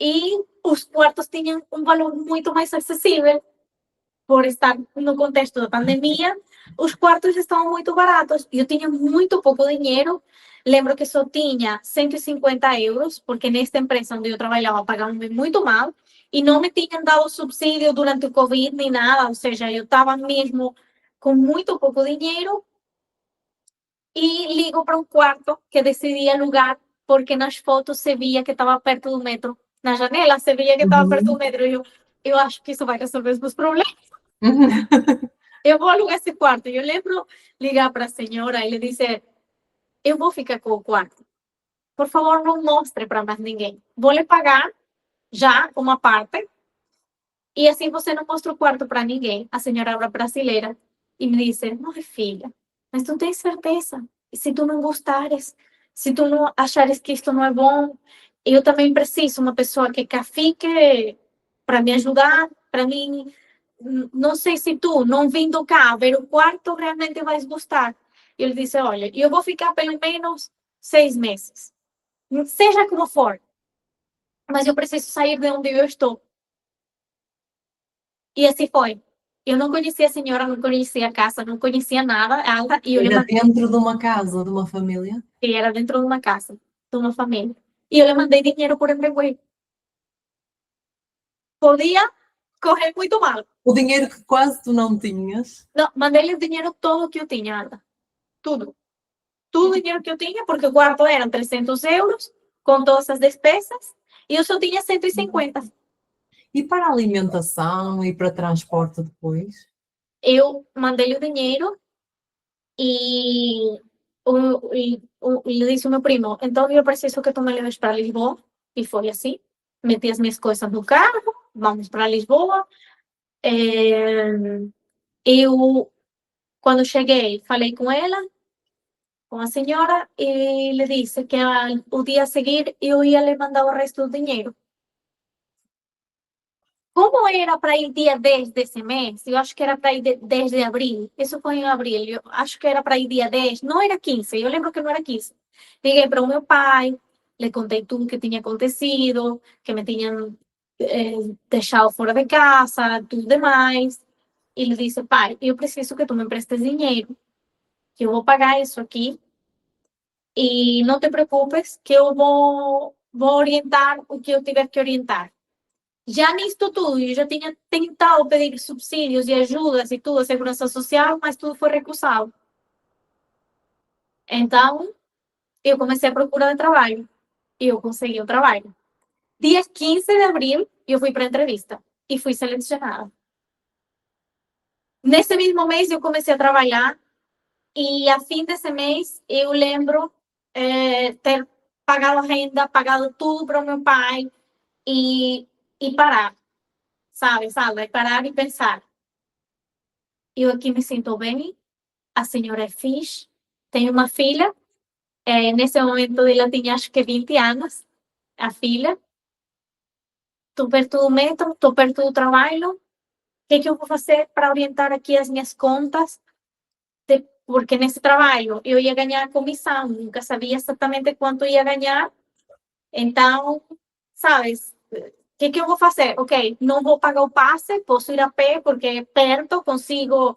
e os quartos tinham um valor muito mais acessível. Por estar no contexto da pandemia, os quartos estavam muito baratos e eu tinha muito pouco dinheiro. Lembro que só tinha 150 euros, porque nesta empresa onde eu trabalhava pagavam muito mal e não me tinham dado subsídio durante o Covid nem nada, ou seja, eu estava mesmo com muito pouco dinheiro e ligo para um quarto que decidi alugar porque nas fotos se via que estava perto do metro. Na janela se via que estava perto do metro e eu acho que isso vai resolver os meus problemas. Eu vou alugar esse quarto. Eu lembro ligar para a senhora e ele dizer: Eu vou ficar com o quarto. Por favor, não mostre para mais ninguém. Vou lhe pagar já uma parte e assim você não mostra o quarto para ninguém. A senhora era brasileira e me disse: Não, filha, mas tu tens certeza? E se tu não gostares, se tu não achares que isto não é bom, eu também preciso uma pessoa que cá fique para me ajudar, para mim. Não sei se tu, não vindo cá ver o quarto, realmente vais gostar. E ele disse: Olha, eu vou ficar pelo menos 6 meses. seja como for, mas eu preciso sair de onde eu estou. E assim foi. Eu não conhecia a senhora, não conhecia a casa, não conhecia nada, e eu lhe Era mandei, dentro de uma casa, de uma família. que era dentro de uma casa, de uma família. E eu lhe mandei dinheiro por MBWay. Podia correr muito mal. O dinheiro que quase tu não tinhas. Não, mandei-lhe o dinheiro todo que eu tinha, Alda. Tudo. Tudo o dinheiro que eu tinha, porque o quarto eram 300 euros, com todas as despesas, e eu só tinha 150. E para alimentação e para transporte depois? Eu mandei-lhe o dinheiro e, lhe disse ao meu primo, então eu preciso que tu me leves para Lisboa. E foi assim. Meti as minhas coisas no carro, vamos para Lisboa. Eu, quando cheguei, falei com ela, com a senhora, e lhe disse que o dia a seguir eu ia lhe mandar o resto do dinheiro. Como era para ir dia 10 desse mês, eu acho que era para ir 10 de abril, isso foi em abril, eu acho que era para ir dia 10, não era 15, eu lembro que não era 15. Liguei para o meu pai, lhe contei tudo que tinha acontecido, que me tinham deixado fora de casa, tudo demais. E ele disse, pai, eu preciso que tu me emprestes dinheiro, que eu vou pagar isso aqui, e não te preocupes, que eu vou orientar o que eu tiver que orientar. Já nisto tudo, eu já tinha tentado pedir subsídios e ajudas e tudo, a segurança social, mas tudo foi recusado. Então, eu comecei a procurar de trabalho. E eu consegui o trabalho. Dia 15 de abril, eu fui para a entrevista e fui selecionada. Nesse mesmo mês, eu comecei a trabalhar e, a fim desse mês, eu lembro ter pagado a renda, pagado tudo para o meu pai e parar, sabe? Parar e pensar. Eu aqui me sinto bem, a senhora é fixe, tem uma filha, nesse momento ela tinha acho que 20 anos, a filha, estou perto do metro, estou perto do trabalho, o que eu vou fazer para orientar aqui as minhas contas? Porque nesse trabalho eu ia ganhar comissão, nunca sabia exatamente quanto ia ganhar, então, sabes, o que eu vou fazer? Ok, não vou pagar o passe, posso ir a pé porque é perto, consigo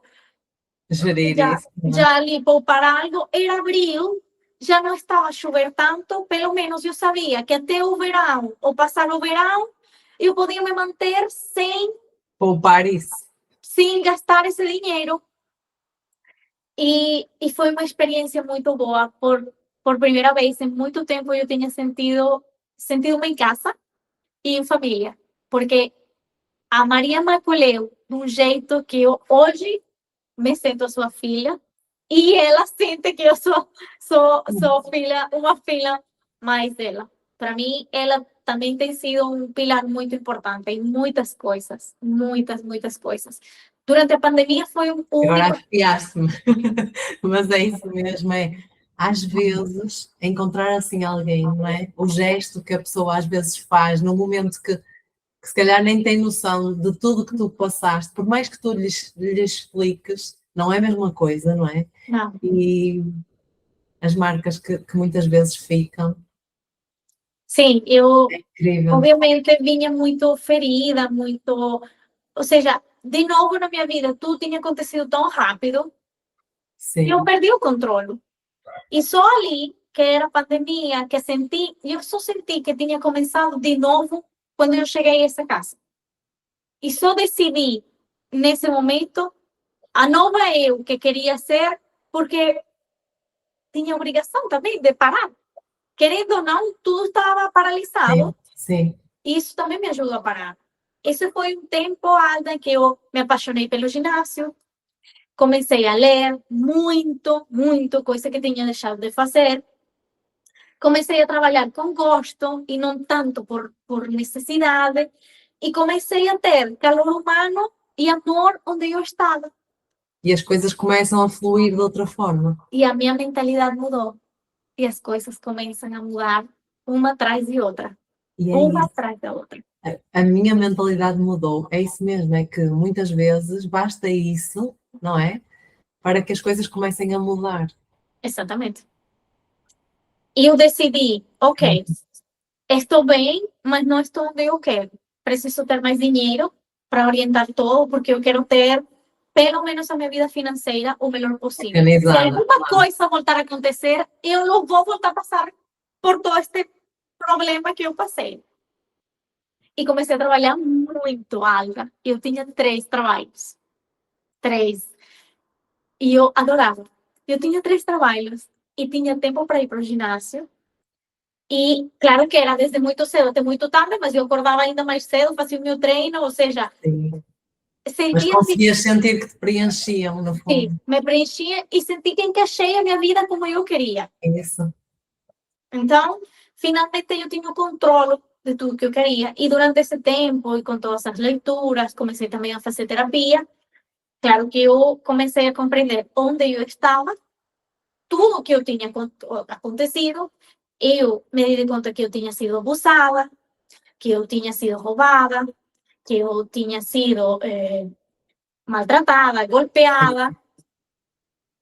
Gerir já, isso, não é? já ali poupar algo. Era abril, já não estava a chover tanto, pelo menos eu sabia que até o verão, ou passar o verão, eu podia me manter Poupar isso. sem gastar esse dinheiro. E foi uma experiência muito boa. Por primeira vez em muito tempo eu tinha sentido-me em casa e em família. Porque a Maria me acolheu de um jeito que eu hoje me sinto sua filha e ela sente que eu sou filha, uma filha mais dela. Para mim, ela também tem sido um pilar muito importante em muitas coisas, muitas, muitas coisas. Durante a pandemia foi o Agora único. arrepiaste-me. Mas é isso mesmo, é. Às vezes, encontrar assim alguém, não é? O gesto que a pessoa às vezes faz no momento que se calhar nem tem noção de tudo que tu passaste, por mais que tu lhes expliques, não é a mesma coisa, não é? Não. E as marcas que muitas vezes ficam, Sim, eu é incrível. obviamente vinha muito ferida, muito. Ou seja, de novo na minha vida, tudo tinha acontecido tão rápido que eu Sim, perdi o controle. E só ali, que era pandemia, que senti, eu só senti que tinha começado de novo quando eu cheguei a essa casa. E só decidi, nesse momento, a nova eu que queria ser, porque tinha obrigação também de parar. Querendo ou não, tudo estava paralisado. sim, sim. E isso também me ajudou a parar. Esse foi um tempo, Alda, em que eu me apaixonei pelo ginásio, comecei a ler muito, muito, coisa que tinha deixado de fazer. Comecei a trabalhar com gosto e não tanto por necessidade. E comecei a ter calor humano e amor onde eu estava. E as coisas começam a fluir de outra forma. E a minha mentalidade mudou. E as coisas começam a mudar uma atrás de outra. E é Uma isso. atrás da outra. A minha mentalidade mudou. É isso mesmo, é que muitas vezes basta isso, não é? Para que as coisas comecem a mudar. Exatamente. E eu decidi, ok, estou bem, mas não estou onde eu quero. Preciso ter mais dinheiro para orientar todo, porque eu quero ter, pelo menos, a minha vida financeira o melhor possível. Se Organizada, alguma coisa voltar a acontecer, eu não vou voltar a passar por todo este problema que eu passei. E comecei a trabalhar muito, Alga. Eu tinha 3 trabalhos. 3. E eu adorava. Eu tinha 3 trabalhos e tinha tempo para ir para o ginásio. E claro que era desde muito cedo até muito tarde, mas eu acordava ainda mais cedo, fazia o meu treino, ou seja, sim. Mas sentia conseguias sentir que te preenchiam, no que fundo. me preenchia e senti que encaixei a minha vida como eu queria. É isso. Então, finalmente eu tinha o controle de tudo que eu queria. E durante esse tempo, e com todas as leituras, comecei também a fazer terapia. Claro que eu comecei a compreender onde eu estava, tudo que eu tinha acontecido. Eu me di conta que eu tinha sido abusada, que eu tinha sido roubada, que eu tinha sido maltratada, golpeada,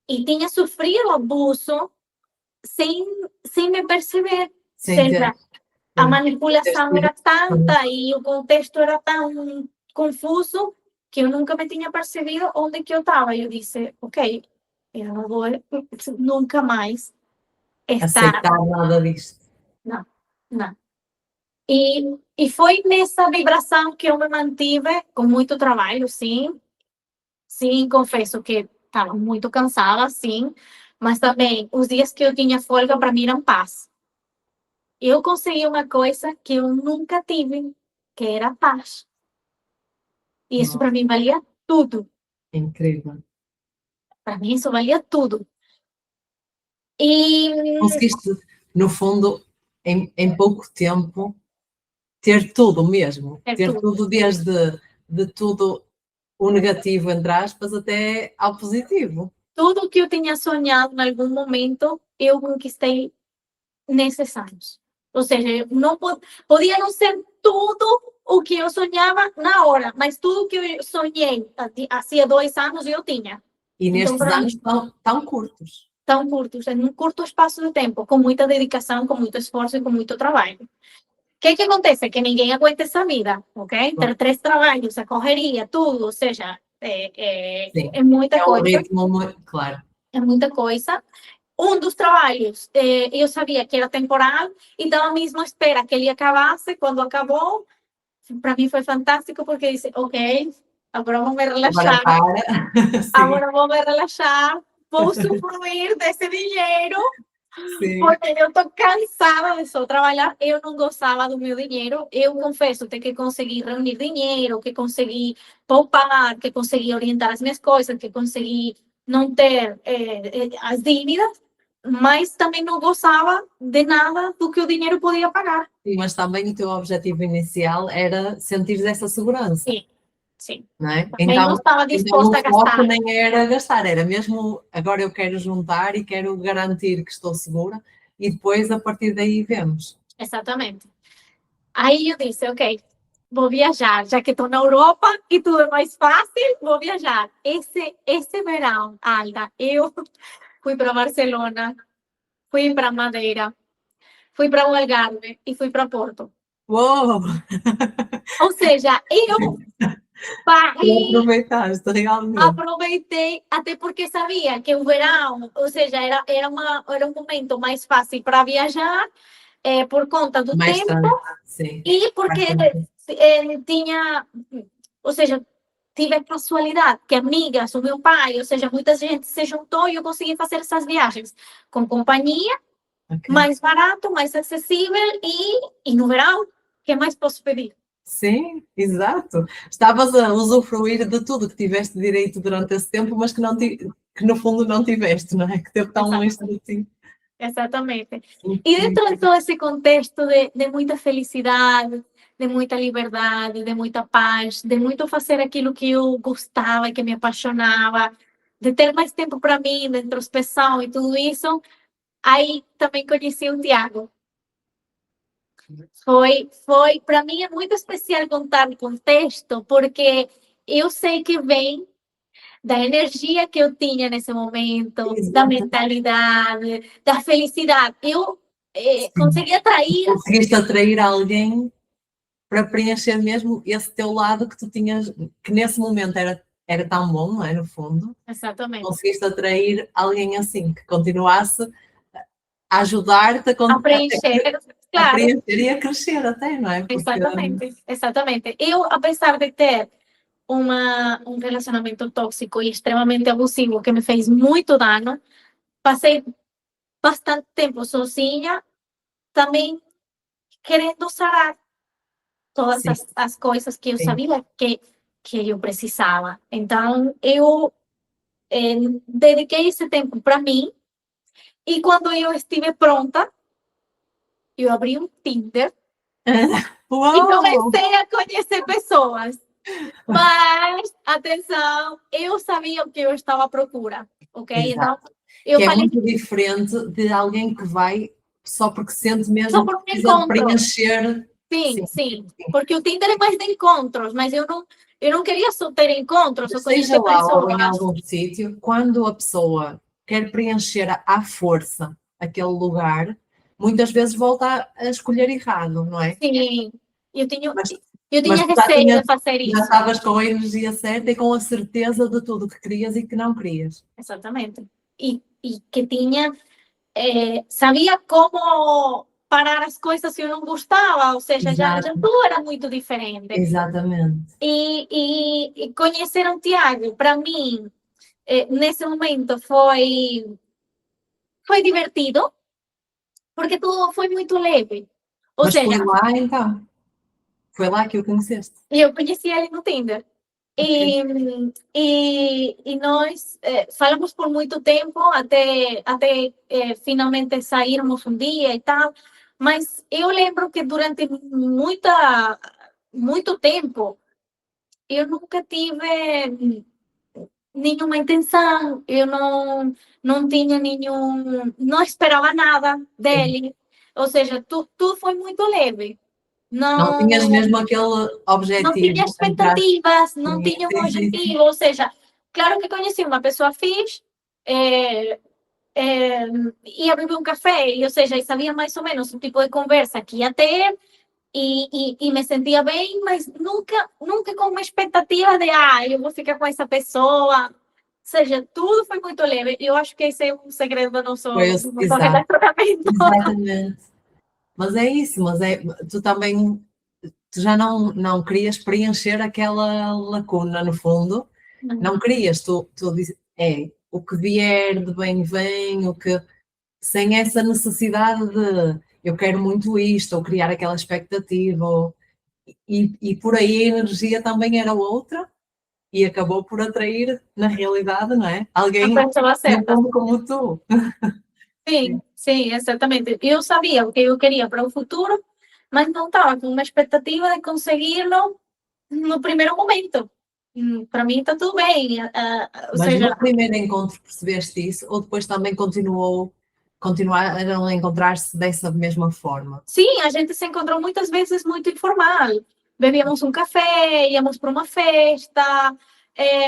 e tinha sofrido abuso sem, sem me perceber. Ou Sem ter, seja, a ter manipulação sido. era tanta e o contexto era tão confuso que eu nunca me tinha percebido onde que eu estava. Eu disse, ok, eu não vou nunca mais estar. Aceitar nada disto. Não, não. E foi nessa vibração que eu me mantive com muito trabalho, sim. Sim, confesso que estava muito cansada, sim. Mas também, os dias que eu tinha folga, para mim eram paz. Eu consegui uma coisa que eu nunca tive, que era paz. E isso para Nossa, mim valia tudo. é incrível. Para mim isso valia tudo. E Conseguiste, no fundo, em pouco tempo, ter tudo mesmo. é Ter tudo. tudo desde de tudo o negativo, entre aspas, até ao positivo. Tudo que eu tinha sonhado em algum momento, eu conquistei nesses anos. Ou seja, eu não podia não ser tudo o que eu sonhava na hora, mas tudo que eu sonhei há 2 anos eu tinha. E Então, nestes para anos mim, tão curtos. tão curtos, em um curto espaço de tempo, com muita dedicação, com muito esforço e com muito trabalho. O que acontece? Que ninguém aguenta essa vida, ok? Ter 3 trabalhos, a correria, tudo, ou seja, Sim, é muita é um coisa, ritmo muito claro. é muita coisa. Um dos trabalhos, eu sabia que era temporal, então a mesma espera que ele acabasse, quando acabou, para mim foi fantástico, porque disse, ok, agora vou me Agora relaxar, para. Sim, agora vou me relaxar, vou usufruir desse dinheiro, sim. porque eu estou cansada de só trabalhar, eu não gostava do meu dinheiro, eu confesso ter que conseguir reunir dinheiro, que consegui poupar, que consegui orientar as minhas coisas, que consegui não ter as dívidas, mas também não gostava de nada do que o dinheiro podia pagar. Sim, mas também o teu objetivo inicial era sentir essa segurança, Sim, sim. não é? Também não estava Então disposta o a foco gastar. nem era gastar, era mesmo agora eu quero juntar e quero garantir que estou segura e depois a partir daí vemos. Exatamente. Aí eu disse, ok, vou viajar, já que estou na Europa e tudo é mais fácil, vou viajar. Esse verão, Alda, eu fui para Barcelona, fui para Madeira, fui para o Algarve e fui para Porto. Uou! Ou seja, eu Tu varri, aproveitaste realmente. aproveitei, até porque sabia que o verão, ou seja, era um momento mais fácil para viajar, por conta do Mais tempo. tranquilo, sim. E porque Mais tranquilo. tinha, ou seja, tive a casualidade que amigas, o meu pai, ou seja, muita gente se juntou e eu consegui fazer essas viagens com companhia, Ok. mais barato, mais acessível e no verão, o que mais posso pedir? Sim, exato. Estavas a usufruir de tudo que tiveste direito durante esse tempo, mas que, que no fundo não tiveste, não é? Que teve tão longe de Exatamente. ti. Exatamente. E dentro de Incrível. todo esse contexto de muita felicidade, de muita liberdade, de muita paz, de muito fazer aquilo que eu gostava e que me apaixonava, de ter mais tempo para mim, de introspeção e tudo isso, aí também conheci o Tiago. Para mim é muito especial contar o contexto, porque eu sei que vem da energia que eu tinha nesse momento, da Exato. mentalidade, da felicidade. Eu consegui atrair. Conseguiste atrair alguém para preencher mesmo esse teu lado que tu tinhas, que nesse momento era tão bom, não é? No fundo, Exatamente. conseguiste atrair alguém assim, que continuasse a ajudar-te A preencher, a claro. preencher e a crescer até, não é? Porque, Exatamente, exatamente. Eu, apesar de ter um relacionamento tóxico e extremamente abusivo que me fez muito dano, passei bastante tempo sozinha, também querendo sarar todas sim, as coisas que eu sim. sabia que eu precisava. Então, eu dediquei esse tempo para mim e quando eu estive pronta, eu abri um Tinder e Uau! comecei a conhecer pessoas. Mas, atenção, eu sabia o que eu estava à procura, ok? Então, Exato. eu Que é falei muito diferente de alguém que vai só porque sente só mesmo que por um precisa de encontro. preencher. Sim, Sim, sim. Porque o Tinder é mais de encontros, mas eu não queria só ter encontros, só seja conhecer lá ou em pessoas. algum sítio, quando a pessoa quer preencher à força aquele lugar, muitas vezes volta a escolher errado, não é? Sim, eu tinha, Mas, eu mas tinha tu já, receio de fazer já isso. estavas com a energia certa e com a certeza de tudo que querias e que não querias. Exatamente. E que tinha, sabia como parar as coisas se eu não gostava, ou seja, já Exato, tudo era muito diferente. exatamente. E conhecer o Tiago, para mim, nesse momento foi divertido, porque tudo foi muito leve. Ou Mas foi seja, lá então, foi lá que o conheceste. eu conheci ele no Tinder. Ok. E nós falamos por muito tempo, até finalmente sairmos um dia e tal. Mas eu lembro que durante muito tempo, eu nunca tive nenhuma intenção, eu não tinha nenhum, não esperava nada Sim. dele, ou seja, tudo foi muito leve, Não tinhas não, mesmo aquele não tinha objetivo, entrar. expectativas, não Sim, tinha um sim, sim, sim. objetivo, ou seja, claro que conheci uma pessoa fixe, é, é, ia beber um café, ou seja, e sabia mais ou menos o tipo de conversa que ia ter, e me sentia bem, mas nunca com uma expectativa de, eu vou ficar com essa pessoa. Ou seja, tudo foi muito leve. Eu acho que esse é um segredo Foi, do nosso exato, relacionamento. exatamente. Mas é isso, tu também, tu já não querias preencher aquela lacuna no fundo, não querias, tu dizes, o que vier de bem vem, sem essa necessidade de eu quero muito isto, ou criar aquela expectativa, e por aí a energia também era outra, e acabou por atrair, na realidade, não é? A Alguém pessoa no certa. fundo como tu. Sim, sim, exatamente. Eu sabia o que eu queria para o futuro, mas não estava com uma expectativa de conseguirlo no primeiro momento. Para mim está tudo bem. Ou Mas seja, no primeiro encontro percebeste isso, ou depois também continuaram a encontrar-se dessa mesma forma? sim, a gente se encontrou muitas vezes muito informal. Bebíamos um café, íamos para uma festa,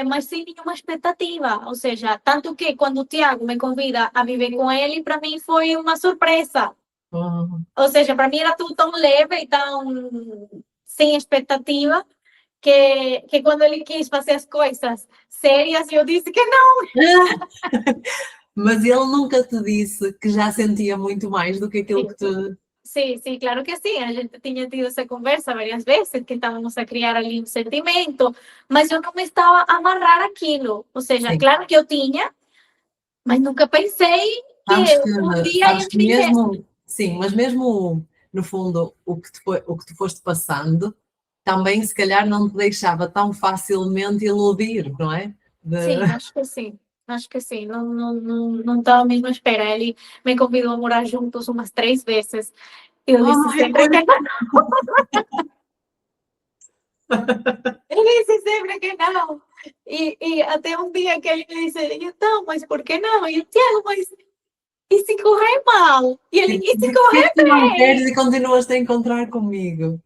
mas sem nenhuma expectativa. Ou seja, tanto que quando o Tiago me convida a viver com ele, para mim foi uma surpresa. Uhum. Ou seja, para mim era tudo tão leve e tão sem expectativa que quando ele quis fazer as coisas sérias, eu disse que não. Mas ele nunca te disse que já sentia muito mais do que aquilo que tu. Sim, sim, claro que sim. A gente tinha tido essa conversa várias vezes, que estávamos a criar ali um sentimento, mas eu não me estava a amarrar aquilo. Ou seja, Sim, claro que eu tinha, mas nunca pensei sabes que que, um dia sabes ele que me dissesse. mesmo, sim, mas mesmo no fundo o que tu foste passando, também se calhar não te deixava tão facilmente iludir, não é? Sim, acho que sim. Acho que sim, não estava mesmo à espera. Ele me convidou a morar juntos umas 3 vezes. Eu disse Ai, sempre que não. Ele disse sempre que não. E até um dia que ele me disse, então, mas por que não? E eu, Tiago, mas e se correr mal? E ele, e se porquê que correr tu não queres bem? e continuas a encontrar comigo?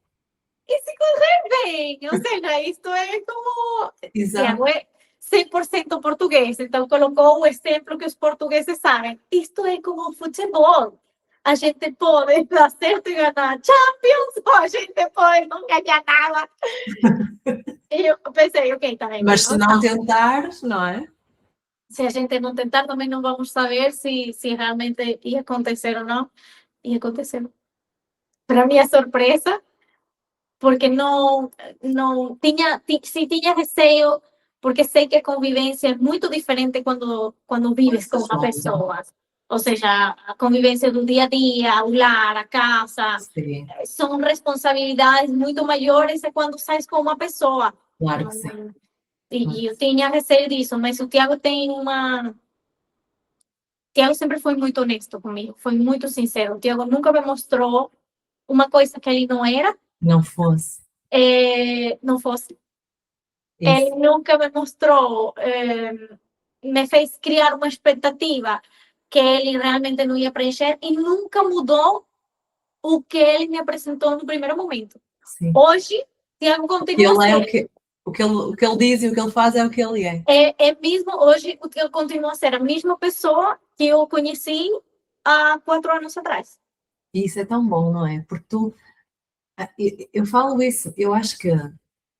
E se correr bem? Ou seja, isto é como... Exato. Tiago é 100% português, então colocou o exemplo que os portugueses sabem. Isto é como futebol. a gente pode dar certo e ganhar Champions, ou a gente pode não ganhar nada. E eu pensei, ok, tá bem. Mas se não tentares, não é? Se a gente não tentar, também não vamos saber se realmente ia acontecer ou não. E aconteceu. Para minha surpresa, porque não tinha, se tinha receio, porque sei que a convivência é muito diferente quando vives com uma pessoa. Ou seja, a convivência do dia a dia, o lar, a casa, Sim, são responsabilidades muito maiores quando sais com uma pessoa. claro que sim. E eu tinha receio disso, mas o Tiago tem uma. Tiago sempre foi muito honesto comigo, foi muito sincero. O Tiago nunca me mostrou uma coisa que ele não era, Não fosse não fosse. Ele isso. nunca me mostrou, me fez criar uma expectativa que ele realmente não ia preencher e nunca mudou o que ele me apresentou no primeiro momento. Sim. Hoje, Tiago continua Ele é a o ser. que, o que ele diz e o que ele faz é o que ele é. É mesmo hoje, o Tiago continua a ser a mesma pessoa que eu conheci há 4 anos atrás. E isso é tão bom, não é? Porque eu falo isso, eu acho que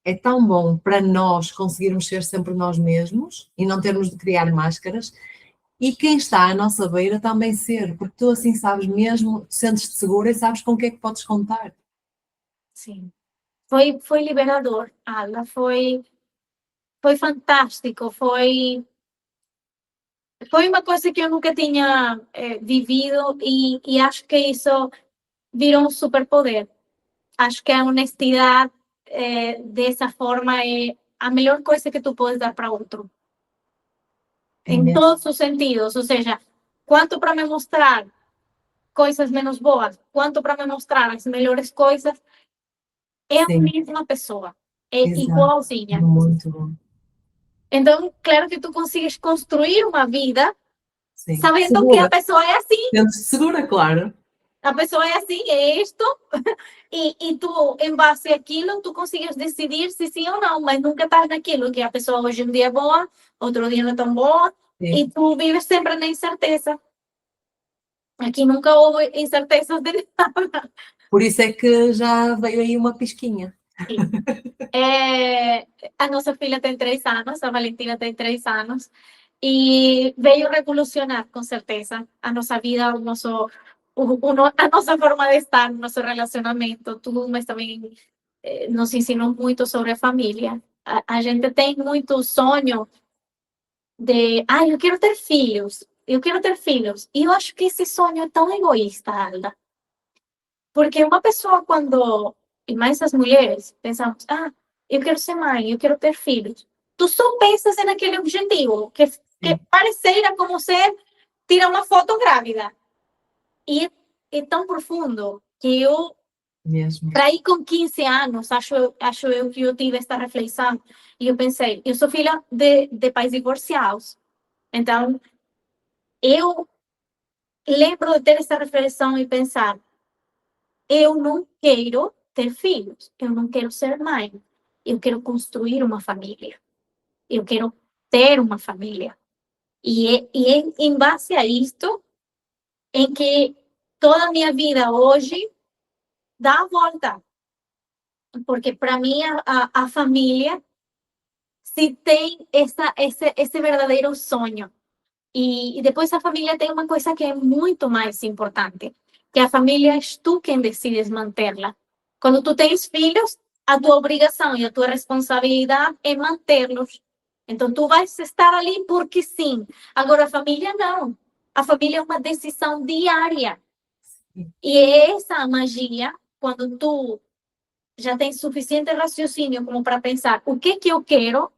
é tão bom para nós conseguirmos ser sempre nós mesmos e não termos de criar máscaras, e quem está à nossa beira também ser, porque tu assim sabes mesmo, sentes-te segura e sabes com o que é que podes contar. Sim. Foi liberador, Alda. Foi fantástico. Foi uma coisa que eu nunca tinha vivido e acho que isso virou um superpoder. Acho que a honestidade dessa forma é a melhor coisa que tu podes dar para outro. É Em mesmo, todos os sentidos. Ou seja, quanto para me mostrar coisas menos boas, quanto para me mostrar as melhores coisas, é a sim, mesma pessoa. É exato, igualzinha. muito bom. Então, claro que tu consegues construir uma vida Sim, sabendo que a segura, pessoa é assim. sentes-te segura, claro. A pessoa é assim, é isto, e tu, em base àquilo, tu consegues decidir se sim ou não, mas nunca estás naquilo que a pessoa hoje em dia é boa, outro dia não é tão boa, Sim. e tu vives sempre na incerteza. Aqui nunca houve incertezas de nada. Por isso é que já veio aí uma pisquinha. É, a nossa filha tem 3 anos, a Valentina tem 3 anos, e veio revolucionar, com certeza, a nossa vida, a nossa forma de estar, o nosso relacionamento, tudo, mas também nos ensinou muito sobre a família. A gente tem muito sonho de, eu quero ter filhos, eu quero ter filhos. E eu acho que esse sonho é tão egoísta, Alda, porque uma pessoa quando, e mais as mulheres, pensamos, eu quero ser mãe, eu quero ter filhos. Tu só pensas naquele objetivo, que Sim, parecerá como ser tirar uma foto grávida. E é tão profundo que eu, mesmo. para ir com 15 anos, acho eu que eu tive esta reflexão. E eu pensei, eu sou filha de pais divorciados. Então, eu lembro de ter essa reflexão e pensar, eu não quero ter filhos, eu não quero ser mãe, eu quero construir uma família, eu quero ter uma família. E em base a isto, em que toda a minha vida hoje dá a volta, porque para mim a família se tem esse verdadeiro sonho. E depois a família tem uma coisa que é muito mais importante, que a família és tu quem decides mantê-la. Quando tu tens filhos, a tua obrigação e a tua responsabilidade é mantê-los. Então, tu vais estar ali porque sim. Agora, a família não. A família é uma decisão diária. E é essa a magia, quando tu já tens suficiente raciocínio como para pensar o que eu quero,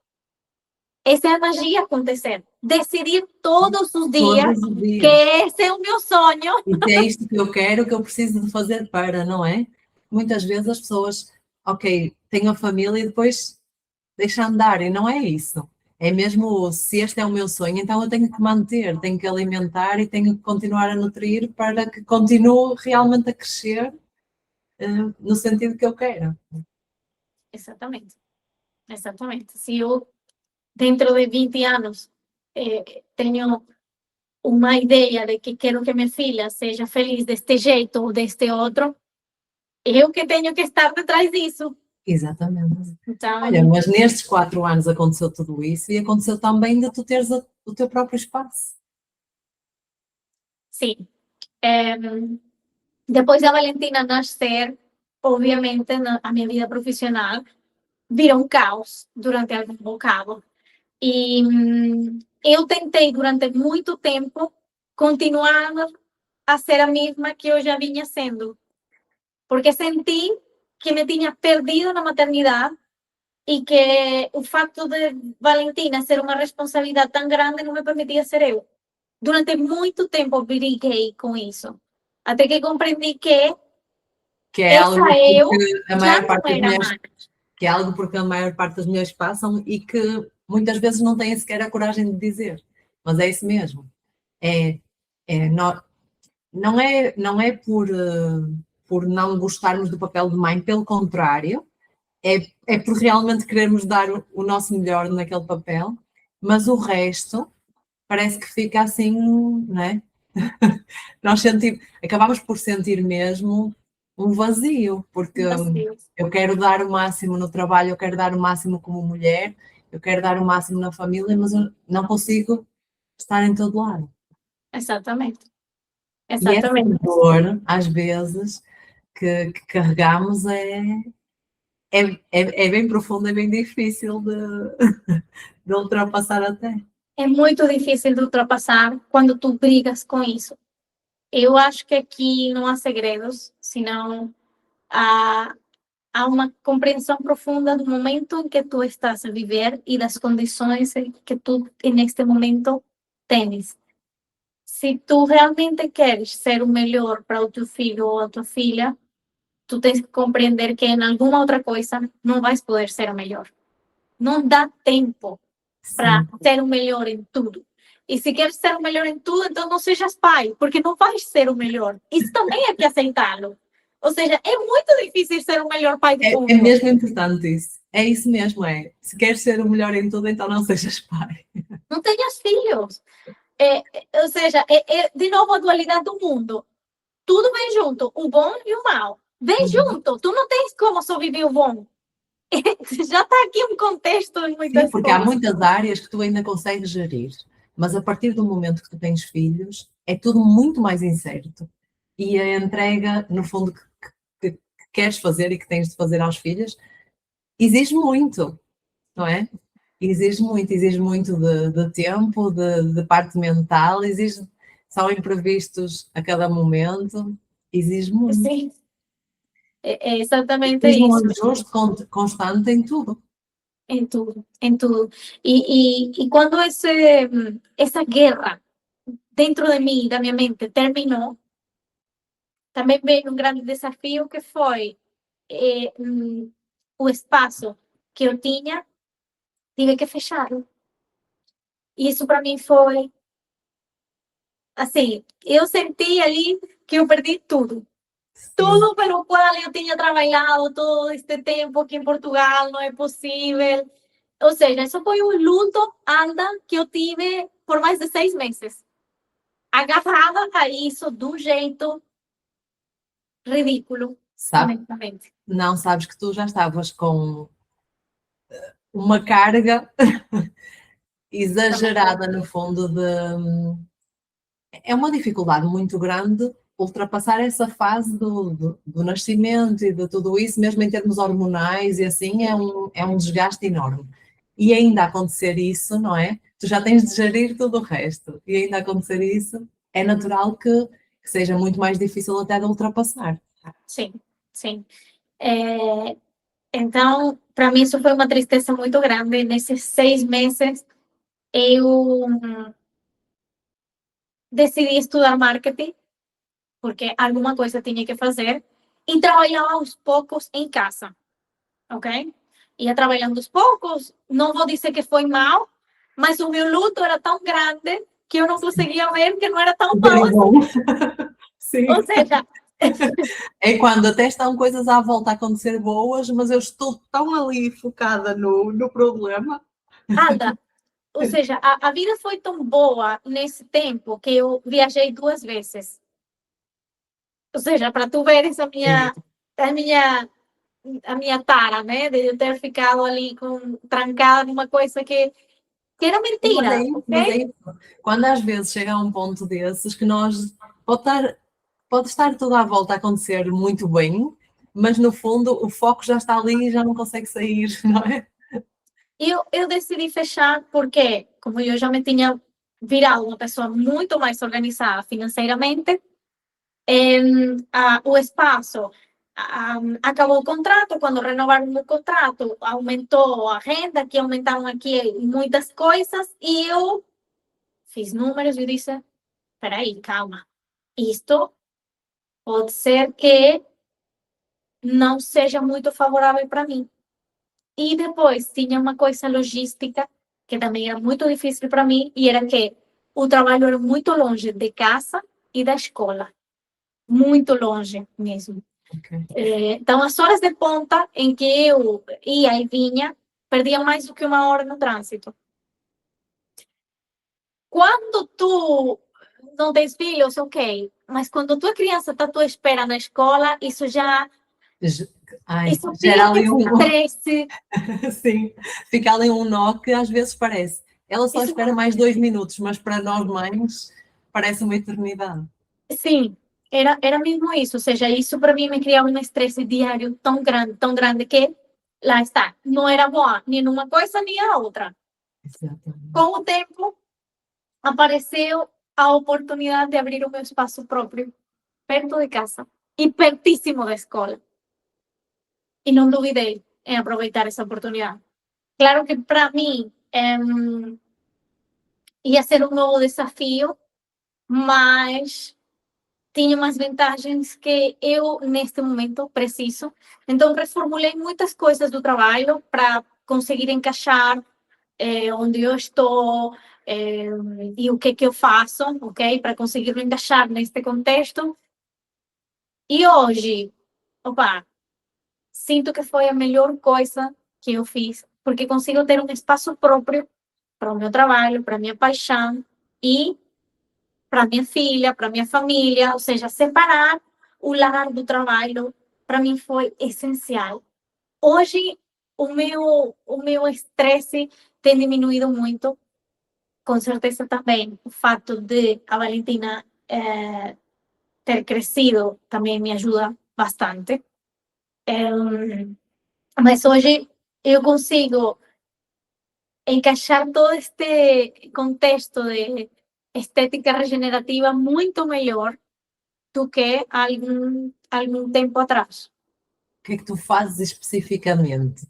essa é a magia acontecer. Decidir todos os dias Todos os que dias. esse é o meu sonho. E se é isto que eu quero, que eu preciso de fazer para, não é? Muitas vezes as pessoas, ok, tenho a família e depois deixa andar, e não é isso. É mesmo, se este é o meu sonho, então eu tenho que manter, tenho que alimentar e tenho que continuar a nutrir para que continue realmente a crescer, no sentido que eu quero. Exatamente, exatamente. Se eu, dentro de 20 anos, tenho uma ideia de que quero que minha filha seja feliz deste jeito ou deste outro, eu que tenho que estar detrás disso. Exatamente. Então, Olha, mas nestes 4 anos aconteceu tudo isso e aconteceu também de tu teres o teu próprio espaço. sim. Depois da Valentina nascer, obviamente, a minha vida profissional virou um caos durante algum bocado. E eu tentei, durante muito tempo, continuar a ser a mesma que eu já vinha sendo. Porque senti que me tinha perdido na maternidade e que o facto de Valentina ser uma responsabilidade tão grande não me permitia ser eu. Durante muito tempo briguei com isso. Até que compreendi Que é algo essa eu porque a já maior não parte das era mulheres, mais. que é algo porque a maior parte das mulheres passam e que muitas vezes não têm sequer a coragem de dizer. Mas é isso mesmo. Não é por não gostarmos do papel de mãe, pelo contrário, é por realmente querermos dar o nosso melhor naquele papel, mas o resto parece que fica assim, não é? Nós acabamos por sentir mesmo um vazio, porque eu quero dar o máximo no trabalho, eu quero dar o máximo como mulher, eu quero dar o máximo na família, mas eu não consigo estar em todo lado. Exatamente. E essa Exatamente. dor, às vezes, que carregamos é bem profunda, é bem difícil de ultrapassar até. É muito difícil de ultrapassar quando tu brigas com isso. Eu acho que aqui não há segredos, senão há uma compreensão profunda do momento em que tu estás a viver e das condições que tu, neste momento, tens. Se tu realmente queres ser o melhor para o teu filho ou a tua filha, tu tens que compreender que em alguma outra coisa não vais poder ser o melhor. Não dá tempo para ser o melhor em tudo. E se queres ser o melhor em tudo, então não sejas pai, porque não vais ser o melhor. Isso também é que aceitá-lo. Ou seja, é muito difícil ser o melhor pai do mundo. É mesmo importante isso. É isso mesmo, é. Se queres ser o melhor em tudo, então não sejas pai. Não tenhas filhos. Ou seja, de novo a dualidade do mundo. Tudo vem junto, o bom e o mal. Vem junto. Tu não tens como só viver o bom. Já está aqui um contexto em muitas Sim, porque há coisas. muitas áreas que tu ainda consegues gerir, mas a partir do momento que tu tens filhos, é tudo muito mais incerto. E a entrega, no fundo, que queres fazer e que tens de fazer aos filhos, exige muito, não é? Exige muito de tempo, de parte mental, são imprevistos a cada momento, exige muito. Sim, é exatamente Exige um isso. ajuste constante em tudo. Em tudo, em tudo. E quando essa guerra dentro de mim, da minha mente, terminou, também veio um grande desafio que foi o espaço que eu tinha, tive que fechá-lo. E isso para mim foi, assim, eu senti ali que eu perdi tudo. Tudo pelo qual eu tinha trabalhado todo este tempo aqui em Portugal, não é possível. Ou seja, isso foi um luto, anda, que eu tive por mais de 6 meses. Agarrada a isso de um jeito ridículo, honestamente. Não sabes que tu já estavas com uma carga exagerada, no fundo, é uma dificuldade muito grande ultrapassar essa fase do nascimento e de tudo isso, mesmo em termos hormonais e assim, é um desgaste enorme. E ainda acontecer isso, não é? Tu já tens de gerir tudo o resto. E ainda acontecer isso, é natural que seja muito mais difícil até de ultrapassar. Sim, sim. Então, para mim, isso foi uma tristeza muito grande. Nesses 6 meses, eu decidi estudar marketing, porque alguma coisa tinha que fazer, e trabalhava aos poucos em casa, ok? Ia trabalhando aos poucos, não vou dizer que foi mal, mas o meu luto era tão grande que eu não conseguia ver que não era tão mal assim. Sim. Ou seja, é quando até estão coisas à volta a acontecer boas, mas eu estou tão ali focada no problema. Alda, ou seja, a vida foi tão boa nesse tempo que eu viajei 2 vezes. Ou seja, para tu veres a minha, a minha tara, né? De eu ter ficado ali trancada numa coisa que era mentira, Mas é ok? isso. Quando às vezes chega a um ponto desses que nós pode estar tudo à volta a acontecer muito bem, mas no fundo o foco já está ali e já não consegue sair, não é? E eu decidi fechar porque, como eu já me tinha virado uma pessoa muito mais organizada financeiramente, o espaço acabou o contrato, quando renovaram o contrato, aumentou a renda, que aumentaram aqui muitas coisas, e eu fiz números e disse, espera aí, calma, isto pode ser que não seja muito favorável para mim. E depois tinha uma coisa logística que também era muito difícil para mim, e era que o trabalho era muito longe de casa e da escola. Muito longe mesmo. Okay. Então, as horas de ponta em que eu ia e vinha, perdia mais do que 1 hora no trânsito. Quando tu não tens filhos, ok. Mas quando tua criança está à tua espera na escola, isso já... Ai, Isso gera cria ali um. estresse. Sim, fica ali um nó que às vezes parece. Ela só Isso, espera mais 2 minutos, mas para nós mães parece uma eternidade. sim, era mesmo isso. Ou seja, isso para mim me criava um estresse diário tão grande que, lá está, não era boa nem numa coisa nem a outra. Exatamente. Com o tempo, apareceu a oportunidade de abrir o meu espaço próprio, perto de casa e pertíssimo da escola. E não duvidei em aproveitar essa oportunidade. Claro que para mim ia ser um novo desafio, mas tinha umas vantagens que eu, neste momento, preciso. Então, reformulei muitas coisas do trabalho para conseguir encaixar onde eu estou e o que eu faço, ok? Para conseguir me encaixar neste contexto. E hoje, opa, sinto que foi a melhor coisa que eu fiz, porque consigo ter um espaço próprio para o meu trabalho, para a minha paixão e para minha filha, para minha família, ou seja, separar o lar do trabalho, para mim foi essencial. Hoje, o meu estresse tem diminuído muito, com certeza também o fato de a Valentina ter crescido também me ajuda bastante. Mas hoje eu consigo encaixar todo este contexto de estética regenerativa muito melhor do que algum tempo atrás. O que é que tu fazes especificamente?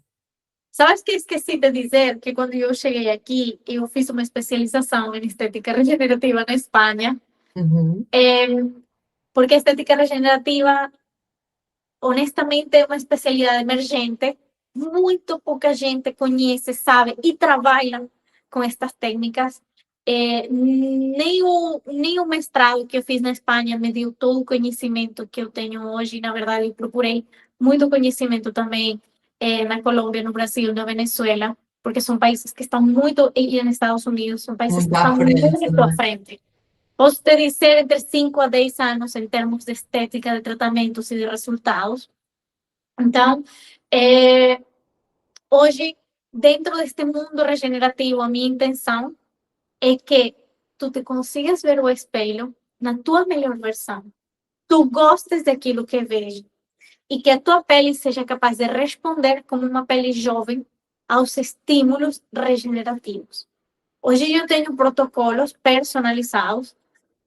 Sabes que esqueci de dizer que quando eu cheguei aqui, eu fiz uma especialização em estética regenerativa na Espanha, Uhum. porque a estética regenerativa, honestamente, é uma especialidade emergente. Muito pouca gente conhece, sabe e trabalha com estas técnicas. Nem o mestrado que eu fiz na Espanha me deu todo o conhecimento que eu tenho hoje. Na verdade, eu procurei muito conhecimento também na Colômbia, no Brasil, na Venezuela, porque são países que estão muito, e nos Estados Unidos, são países que Muito à estão frente, muito não à é? frente. Posso te dizer entre 5 a 10 anos em termos de estética, de tratamentos e de resultados. Então, hoje, dentro deste mundo regenerativo, a minha intenção é que tu te consigas ver o espelho na tua melhor versão. Tu gostes daquilo que vejo e que a tua pele seja capaz de responder como uma pele jovem aos estímulos regenerativos. Hoje eu tenho protocolos personalizados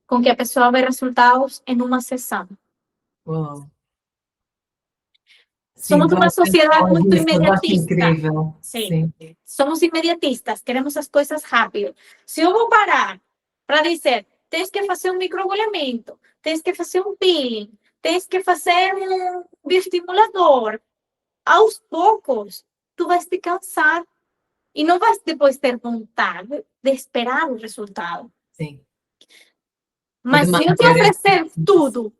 com que a pessoa vê resultados em uma sessão. Uau. Sim, Somos uma várias sociedade muito pessoas, isso eu acho imediatista. incrível. Sim, Sim. somos imediatistas, queremos as coisas rápido. Se eu vou parar para dizer, tens que fazer um microagulhamento, tens que fazer um peeling, tens que fazer um bioestimulador, aos poucos, tu vais te cansar e não vais depois ter vontade de esperar o resultado. Sim. E de Mas se eu te manter oferecer tudo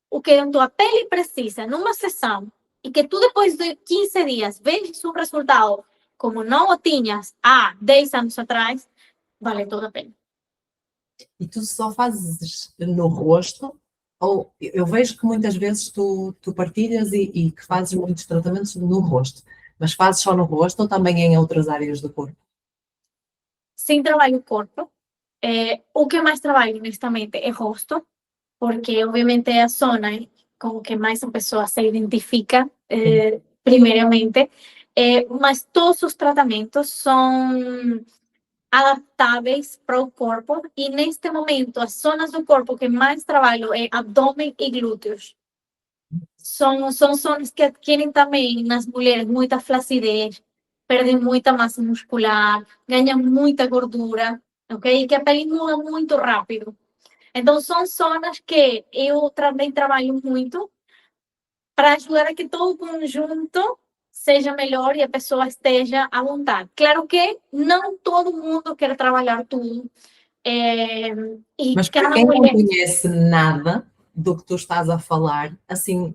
o que a tua pele precisa numa sessão e que tu depois de 15 dias vejas um resultado como não o tinhas há 10 anos atrás, vale toda a pena. E tu só fazes no rosto, ou eu vejo que muitas vezes tu partilhas e que fazes muitos tratamentos no rosto, mas fazes só no rosto ou também em outras áreas do corpo? Sim, trabalho o corpo. O que mais trabalho, honestamente, é rosto, porque obviamente é a zona com que mais a pessoa se identifica, primeiramente, mas todos os tratamentos são adaptáveis para o corpo e neste momento as zonas do corpo que mais trabalho é abdômen e glúteos. São zonas que adquirem também nas mulheres muita flacidez, perdem muita massa muscular, ganham muita gordura, ok? E que a pele muda muito rápido. Então, são zonas que eu também trabalho muito para ajudar a que todo o conjunto seja melhor e a pessoa esteja à vontade. Claro que não todo mundo quer trabalhar tudo. E Mas para cada quem não mulher... conhece nada do que tu estás a falar, assim,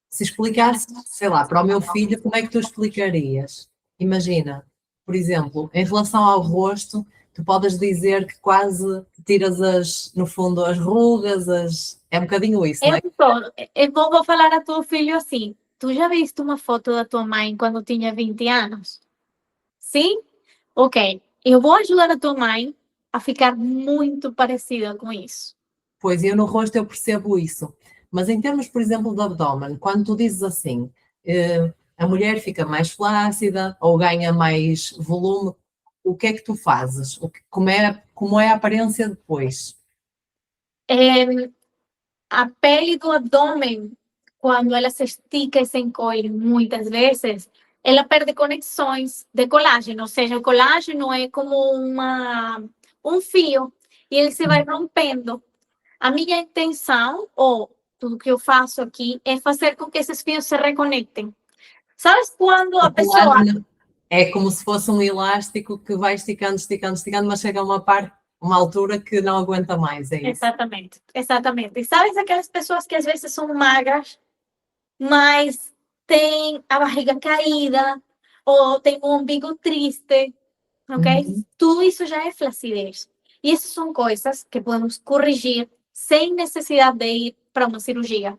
se explicasse, sei lá, para o meu filho, como é que tu explicarias? Imagina, por exemplo, em relação ao rosto, tu podes dizer que quase tiras no fundo, as rugas, é um bocadinho isso, não é? Eu vou falar a teu filho assim. Tu já viste uma foto da tua mãe quando tinha 20 anos? Sim? Ok. Eu vou ajudar a tua mãe a ficar muito parecida com isso. Pois, eu no rosto eu percebo isso. Mas em termos, por exemplo, do abdômen, quando tu dizes assim, a mulher fica mais flácida ou ganha mais volume, o que é que tu fazes? Como é a aparência depois? A pele do abdômen, quando ela se estica e se encolhe muitas vezes, ela perde conexões de colágeno, ou seja, o colágeno é como um fio e ele se vai rompendo. A minha intenção, ou tudo que eu faço aqui, é fazer com que esses fios se reconectem. Sabes quando a O pessoa... colágeno é como se fosse um elástico que vai esticando, esticando, esticando, mas chega a uma altura que não aguenta mais, é isso. Exatamente, exatamente. E sabes aquelas pessoas que às vezes são magras, mas tem a barriga caída ou tem um umbigo triste, ok? Uhum. Tudo isso já é flacidez. E essas são coisas que podemos corrigir sem necessidade de ir para uma cirurgia.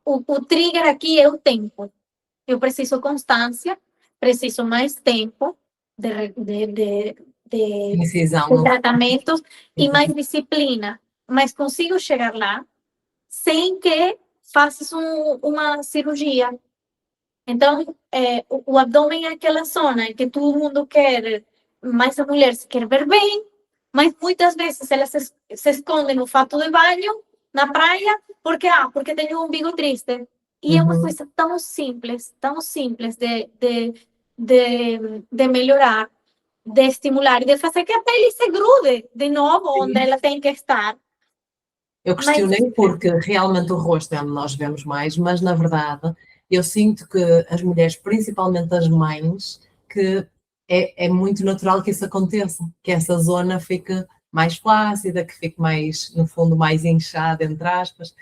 O trigger aqui é o tempo. Eu preciso constância, preciso mais tempo de Incisão no tratamentos e fundo. mais disciplina. Mas consigo chegar lá sem que faças uma cirurgia. Então, o abdômen é aquela zona em que todo mundo quer, mas a mulher se quer ver bem, mas muitas vezes ela se esconde no fato de banho, na praia, porque tem um umbigo triste. E é uma Uhum. coisa tão simples de melhorar, de estimular e de fazer que a pele se grude de novo onde ela tem que estar. Eu Mas questionei porque realmente o rosto é onde nós vemos mais, mas na verdade eu sinto que as mulheres, principalmente as mães, que é muito natural que isso aconteça, que essa zona fique mais flácida, que fique mais, no fundo, mais inchada, entre aspas,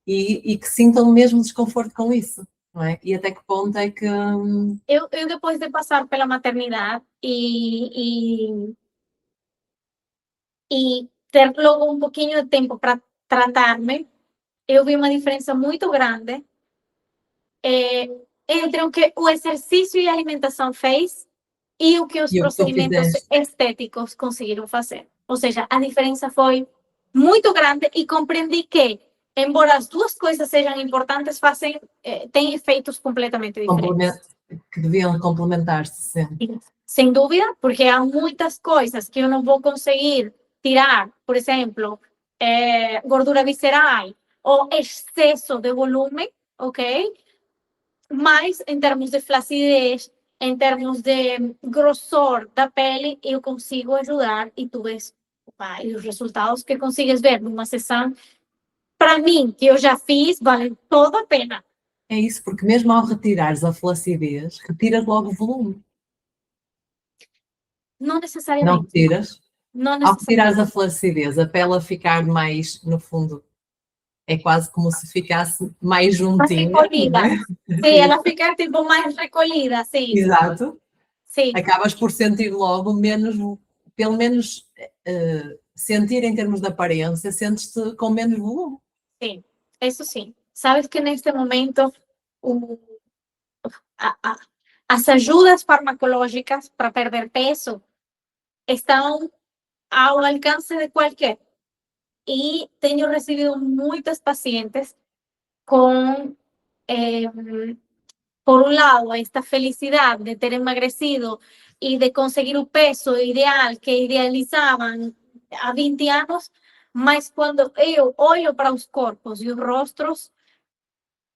e que sintam mesmo desconforto com isso, não é? E até que ponto é que. eu depois de passar pela maternidade e ter logo um pouquinho de tempo para tratar-me, eu vi uma diferença muito grande entre o que o exercício e a alimentação fez e o que os E o que tu procedimentos fizeste? estéticos conseguiram fazer. Ou seja, a diferença foi muito grande e compreendi que, embora as duas coisas sejam importantes, têm efeitos completamente diferentes. Que deviam complementar-se sempre. Sem dúvida, porque há muitas coisas que eu não vou conseguir tirar, por exemplo, gordura visceral ou excesso de volume, ok? Mas em termos de flacidez, em termos de grossor da pele, eu consigo ajudar e tu vês e os resultados que consigues ver numa sessão, para mim, que eu já fiz, valem toda a pena. É isso, porque mesmo ao retirares a flacidez, retiras logo o volume. Não Não necessariamente. retiras? Não Ao retirares necessariamente. a flacidez, a pele a ficar mais, no fundo, é quase como se ficasse mais Más juntinha, não recolhida. é? Sí, ela fica tipo mais recolhida, sim. Exato. Sim, Acabas por sentir logo menos, pelo menos sentir em termos de aparência, sentes-te com menos volume. sim. Isso sim. Sabes que neste momento o, as ajudas farmacológicas para perder peso estão ao alcance de qualquer. E tenho recebido muitas pacientes com, eh, por un lado, esta felicidad de ter emagrecido y de conseguir o peso ideal que idealizaban há 20 anos, mas quando eu olho para os corpos e os rostros,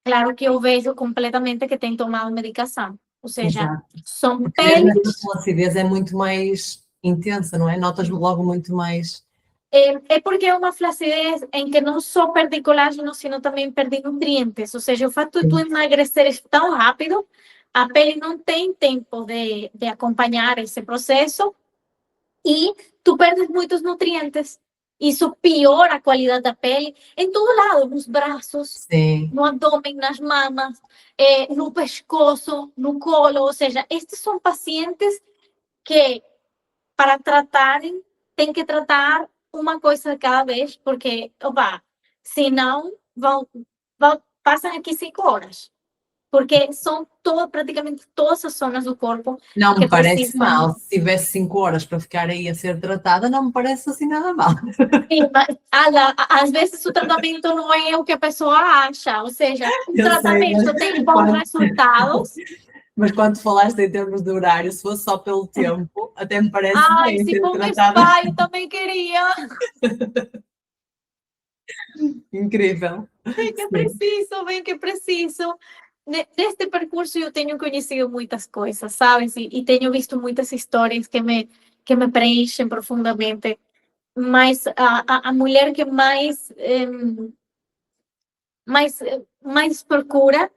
claro que eu vejo completamente que têm tomado medicação. Ou seja, Exato. são Porque mesmo essa peles. flacidez é muito mais intensa, não é? Notas logo muito mais. É porque é uma flacidez em que não só perde colágeno, sino também perde nutrientes. Ou seja, o fato de tu emagrecer tão rápido, a pele não tem tempo de acompanhar esse processo e tu perdes muitos nutrientes. Isso piora a qualidade da pele em todo lado, nos braços, Sim, no abdômen, nas mamas, no pescoço, no colo. Ou seja, estes são pacientes que, para tratarem, tem que tratar uma coisa de cada vez, porque, opa, senão passam aqui 5 horas. Porque são praticamente todas as zonas do corpo não que me parece precisam. mal. Se tivesse 5 horas para ficar aí a ser tratada, não me parece assim nada mal. Sim, mas às vezes o tratamento não é o que a pessoa acha, ou seja, o Eu sei, tratamento tem bons resultados. mas quando falaste em termos de horário, se fosse só pelo tempo, até me parece Ai, bem se ser com tratada. spa eu também queria. Incrível. Bem que Sim. preciso, bem que preciso. Neste percurso eu tenho conhecido muitas coisas, sabes? E tenho visto muitas histórias que me preenchem profundamente. Mas a mulher que mais procura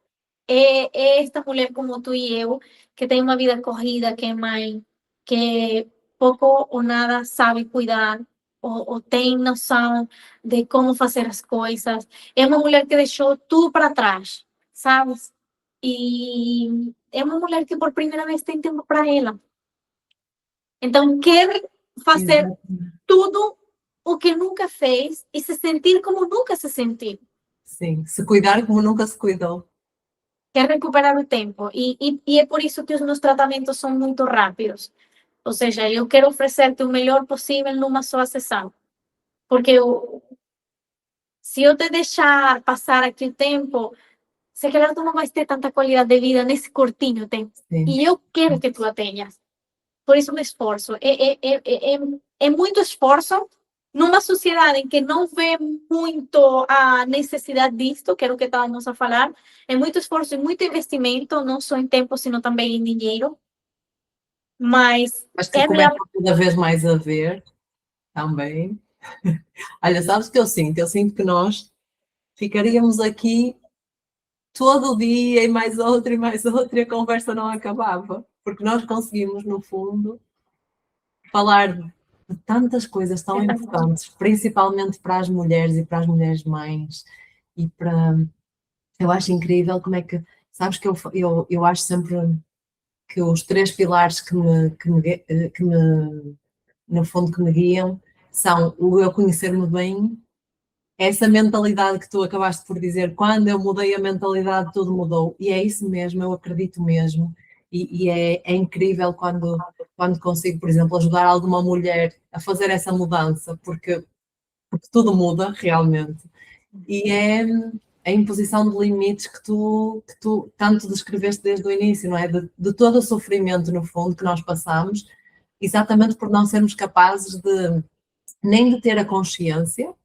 é esta mulher como tu e eu, que tem uma vida corrida, que é mãe, que pouco ou nada sabe cuidar, ou tem noção de como fazer as coisas. É uma mulher que deixou tudo para trás, sabes? E é uma mulher que por primeira vez tem tempo para ela. Então, quer fazer Exato. tudo o que nunca fez e se sentir como nunca se sentiu. Sim, se cuidar como nunca se cuidou. Quer recuperar o tempo. E é por isso que os meus tratamentos são muito rápidos. Ou seja, eu quero oferecer-te o melhor possível numa só sessão. Porque se eu te deixar passar aqui o tempo, se calhar tu não vais ter tanta qualidade de vida nesse curtinho tempo. Sim. E eu quero que tu a tenhas. Por isso me esforço. É muito esforço numa sociedade em que não vê muito a necessidade disto, que era o que estávamos a falar. É muito esforço e muito investimento, não só em tempo, sino também em dinheiro. Mas Mas que é a minha. começa cada vez mais a ver também. Olha, sabes o que eu sinto? Eu sinto que nós ficaríamos aqui todo o dia e mais outro e a conversa não acabava. Porque nós conseguimos, no fundo, falar de tantas coisas tão importantes, principalmente para as mulheres e para as mulheres mães. E para. Eu acho incrível como é que. Sabes que eu acho sempre que os 3 pilares no fundo, que me guiam são o eu conhecer-me bem, essa mentalidade que tu acabaste por dizer, quando eu mudei a mentalidade, tudo mudou. E é isso mesmo, eu acredito mesmo. E é incrível quando consigo, por exemplo, ajudar alguma mulher a fazer essa mudança, porque tudo muda realmente. E é a imposição de limites que tu tanto descreveste desde o início, não é? De todo o sofrimento, no fundo, que nós passamos, exatamente por não sermos capazes nem de ter a consciência,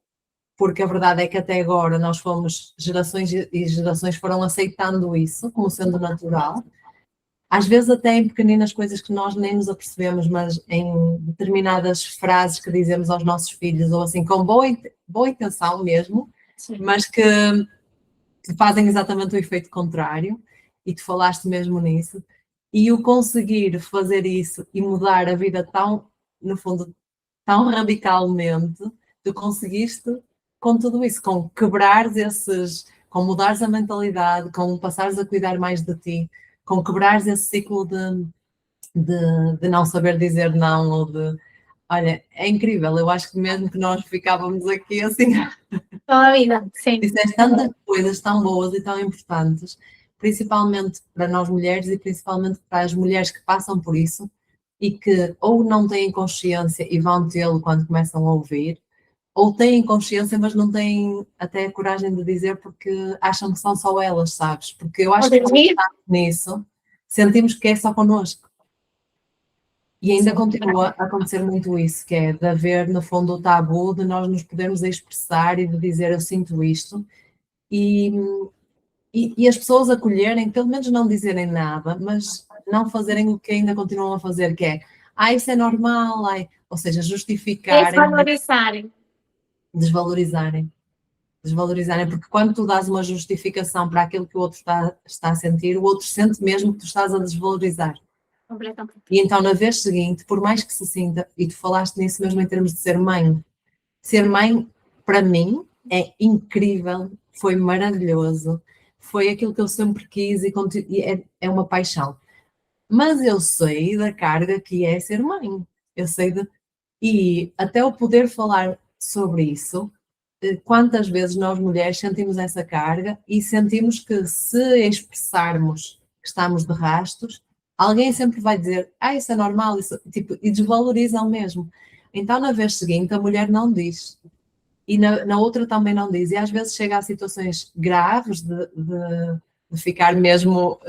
porque a verdade é que até agora nós fomos, gerações e gerações foram aceitando isso como sendo natural, às vezes até em pequeninas coisas que nós nem nos apercebemos, mas em determinadas frases que dizemos aos nossos filhos, ou assim, com boa intenção mesmo, Sim. mas que fazem exatamente o efeito contrário, e tu falaste mesmo nisso, e o conseguir fazer isso e mudar a vida tão, no fundo, tão radicalmente, tu conseguiste com tudo isso, com quebrares com mudares a mentalidade, com passares a cuidar mais de ti, com quebrares esse ciclo de não saber dizer não, ou de... Olha, é incrível, eu acho que mesmo que nós ficávamos aqui assim, Toda a vida, sim. disseste tantas coisas tão boas e tão importantes, principalmente para nós mulheres e principalmente para as mulheres que passam por isso e que ou não têm consciência e vão tê-lo quando começam a ouvir, ou têm consciência, mas não têm até a coragem de dizer porque acham que são só elas, sabes? Porque eu acho que quando Ouvir, estamos nisso, sentimos que é só connosco. E ainda continua a acontecer muito isso, que é de haver, no fundo, o tabu de nós nos podermos expressar e de dizer eu sinto isto, e, e as pessoas acolherem, pelo menos não dizerem nada, mas não fazerem o que ainda continuam a fazer, que é, isso é normal, ou seja, justificarem, desvalorizarem. desvalorizarem. Desvalorizarem, porque quando tu dás uma justificação para aquilo que o outro está a sentir, o outro sente mesmo que tu estás a desvalorizar. Completamente. E então, na vez seguinte, por mais que se sinta, e tu falaste nisso mesmo em termos de ser mãe, para mim, é incrível, foi maravilhoso, foi aquilo que eu sempre quis e é uma paixão. Mas eu sei da carga que é ser mãe, eu sei e até eu poder falar sobre isso, quantas vezes nós mulheres sentimos essa carga e sentimos que se expressarmos que estamos de rastos, alguém sempre vai dizer, isso é normal, isso, tipo, e desvalorizam mesmo. Então, na vez seguinte, a mulher não diz. E na outra também não diz. E às vezes chega a situações graves de ficar mesmo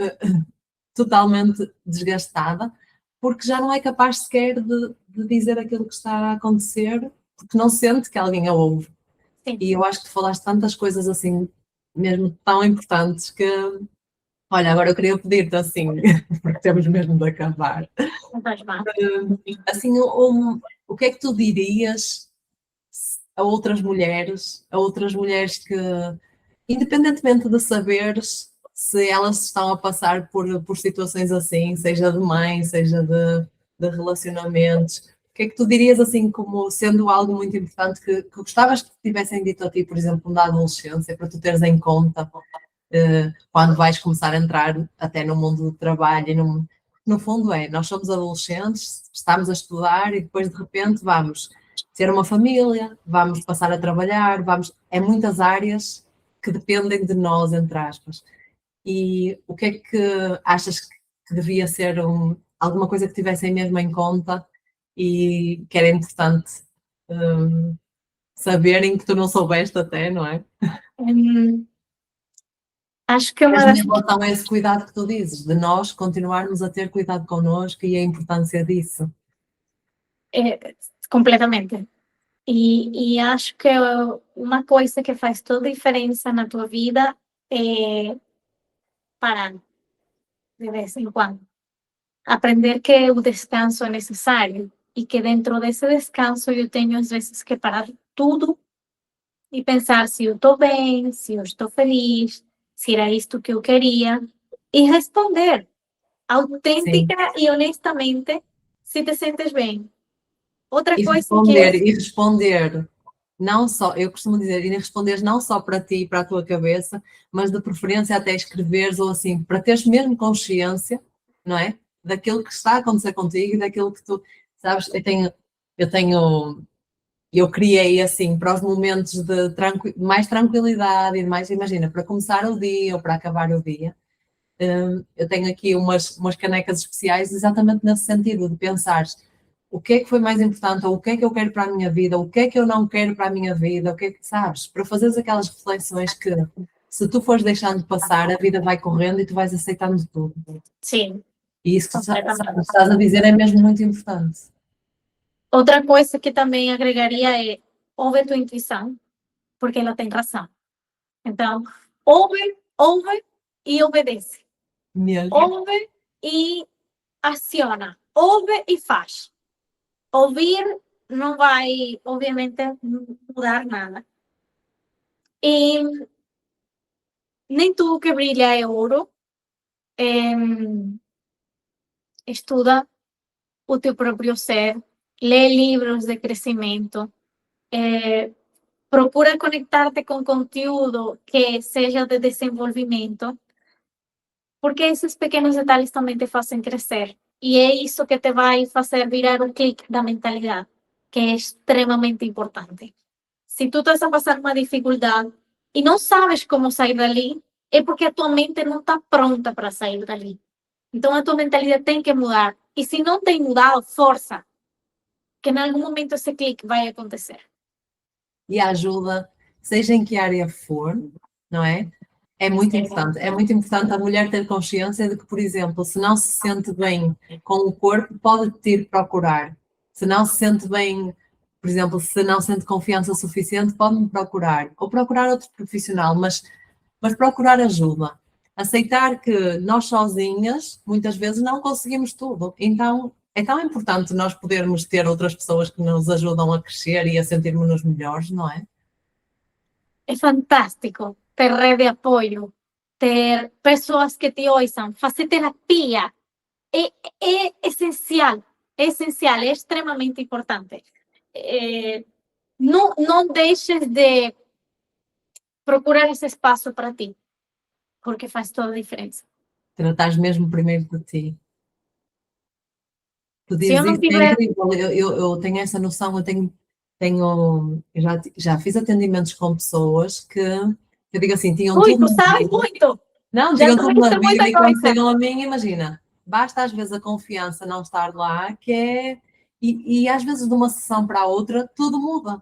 totalmente desgastada, porque já não é capaz sequer de dizer aquilo que está a acontecer, porque não sente que alguém a ouve. Sim. E eu acho que tu falaste tantas coisas assim, mesmo tão importantes, que, olha, agora eu queria pedir-te assim, porque temos mesmo de acabar, Não faz mal. assim, o que é que tu dirias a outras mulheres que, independentemente de saberes se elas estão a passar por situações assim, seja de mãe, seja de relacionamentos, o que é que tu dirias assim como sendo algo muito importante que gostavas que te tivessem dito a ti, por exemplo, na adolescência, para tu teres em conta quando vais começar a entrar até no mundo do trabalho e no fundo nós somos adolescentes, estamos a estudar e depois de repente vamos ter uma família, vamos passar a trabalhar, é muitas áreas que dependem de nós, entre aspas. E o que é que achas que devia ser alguma coisa que tivessem mesmo em conta e que era importante saberem que tu não soubeste até, não é? Acho que uma Mesmo das em relação a esse cuidado que tu dizes, de nós continuarmos a ter cuidado connosco e a importância disso. completamente. E acho que uma coisa que faz toda a diferença na tua vida é parar de vez em quando. Aprender que o descanso é necessário e que dentro desse descanso eu tenho às vezes que parar tudo e pensar se eu estou bem, se eu estou feliz, se era isto que eu queria e responder Sim. autêntica e honestamente se te sentes bem. Outra E coisa que é responder não só, eu costumo dizer, e responder não só para ti e para a tua cabeça, mas de preferência até escreveres ou assim, para teres mesmo consciência, não é? Daquilo que está a acontecer contigo e daquilo que tu, sabes, eu criei assim, para os momentos de mais tranquilidade e mais, imagina, para começar o dia ou para acabar o dia, eu tenho aqui umas canecas especiais exatamente nesse sentido, de pensar o que é que foi mais importante, ou o que é que eu quero para a minha vida, o que é que eu não quero para a minha vida, o que é que, sabes, para fazeres aquelas reflexões que se tu fores deixando passar, a vida vai correndo e tu vais aceitando tudo. sim, E isso que completamente. estás a dizer é mesmo muito importante. Outra coisa que também agregaria é ouve tua intuição, porque ela tem razão. Então, ouve e obedece. Mesmo. Ouve e aciona. Ouve e faz. Ouvir não vai, obviamente, mudar nada. E nem tudo que brilha é ouro. Estuda o teu próprio ser, lê livros de crescimento, procura conectarte com conteúdo que seja de desenvolvimento, porque esses pequenos detalhes também te fazem crescer. E é isso que te vai fazer virar o clique da mentalidade, que é extremamente importante. Se tu estás a passar uma dificuldade e não sabes como sair dali, é porque a tua mente não está pronta para sair dali. Então a tua mentalidade tem que mudar. E se não tem mudado, força, que em algum momento esse clique vai acontecer. E a ajuda, seja em que área for, não é? É muito importante. É muito importante a mulher ter consciência de que, por exemplo, se não se sente bem com o corpo, pode te ir procurar. Se não se sente bem, por exemplo, se não sente confiança suficiente, pode-me procurar. Ou procurar outro profissional, mas procurar ajuda. Aceitar que nós sozinhas, muitas vezes, não conseguimos tudo. Então, é tão importante nós podermos ter outras pessoas que nos ajudam a crescer e a sentirmos-nos melhores, não é? É fantástico ter rede de apoio, ter pessoas que te ouçam, fazer terapia. É essencial, é extremamente importante. Não deixes de procurar esse espaço para ti, porque faz toda a diferença. Tratar mesmo primeiro de ti. Tu Se eu dizes não isso, é tiver, incrível. Eu tenho essa noção, eu já fiz atendimentos com pessoas que eu digo assim, tinham tudo tu na sabes vida. muito, Não, já tinham tudo na tuviste vida muita e quando coisa. chegam a mim, imagina, basta às vezes a confiança não estar lá, que é. E às vezes de uma sessão para a outra, tudo muda.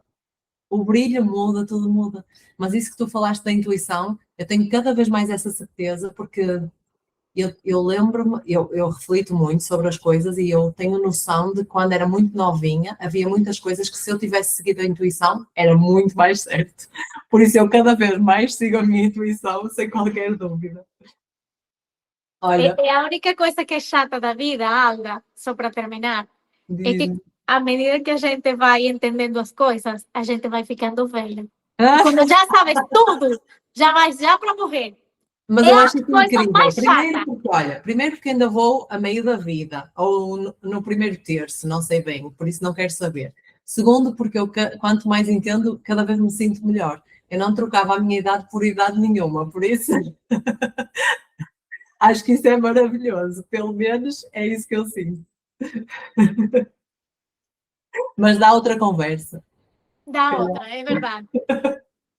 O brilho muda, tudo muda. Mas isso que tu falaste da intuição, eu tenho cada vez mais essa certeza, porque eu lembro-me, eu reflito muito sobre as coisas e eu tenho noção de quando era muito novinha, havia muitas coisas que se eu tivesse seguido a intuição, era muito mais certo. Por isso eu cada vez mais sigo a minha intuição, sem qualquer dúvida. Olha, É a única coisa que é chata da vida, Alda, só para terminar, é que diz-me. à medida que a gente vai entendendo as coisas, a gente vai ficando velha. E Ah, quando já sabes tudo, já vais já para morrer. mas É eu a acho isso coisa incrível. mais chata. Primeiro porque ainda vou a meio da vida, ou no primeiro terço, não sei bem, por isso não quero saber. Segundo, porque eu, quanto mais entendo, cada vez me sinto melhor. Eu não trocava a minha idade por idade nenhuma, por isso acho que isso é maravilhoso. Pelo menos é isso que eu sinto. Mas dá outra conversa. Da outra, é verdade.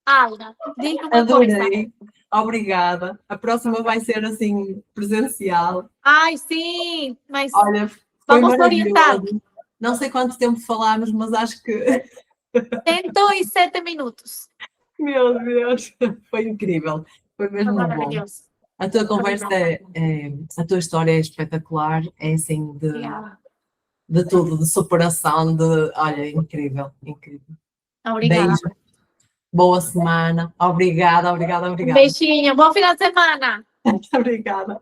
Alda, diz uma coisa. Adorei. Obrigada. A próxima vai ser assim, presencial. Ai, sim, mas Olha, foi vamos orientar. maravilhoso. Não sei quanto tempo falámos, mas acho que, 107 minutos. meu Deus, foi incrível. Foi Foi mesmo bom. maravilhoso. A tua conversa, a tua história é espetacular. É assim, Obrigada. de tudo, de superação, olha, incrível, incrível. Obrigada. Beijo, boa semana. Obrigada, obrigada, Um obrigada. beijinho. Bom final de semana. Obrigada.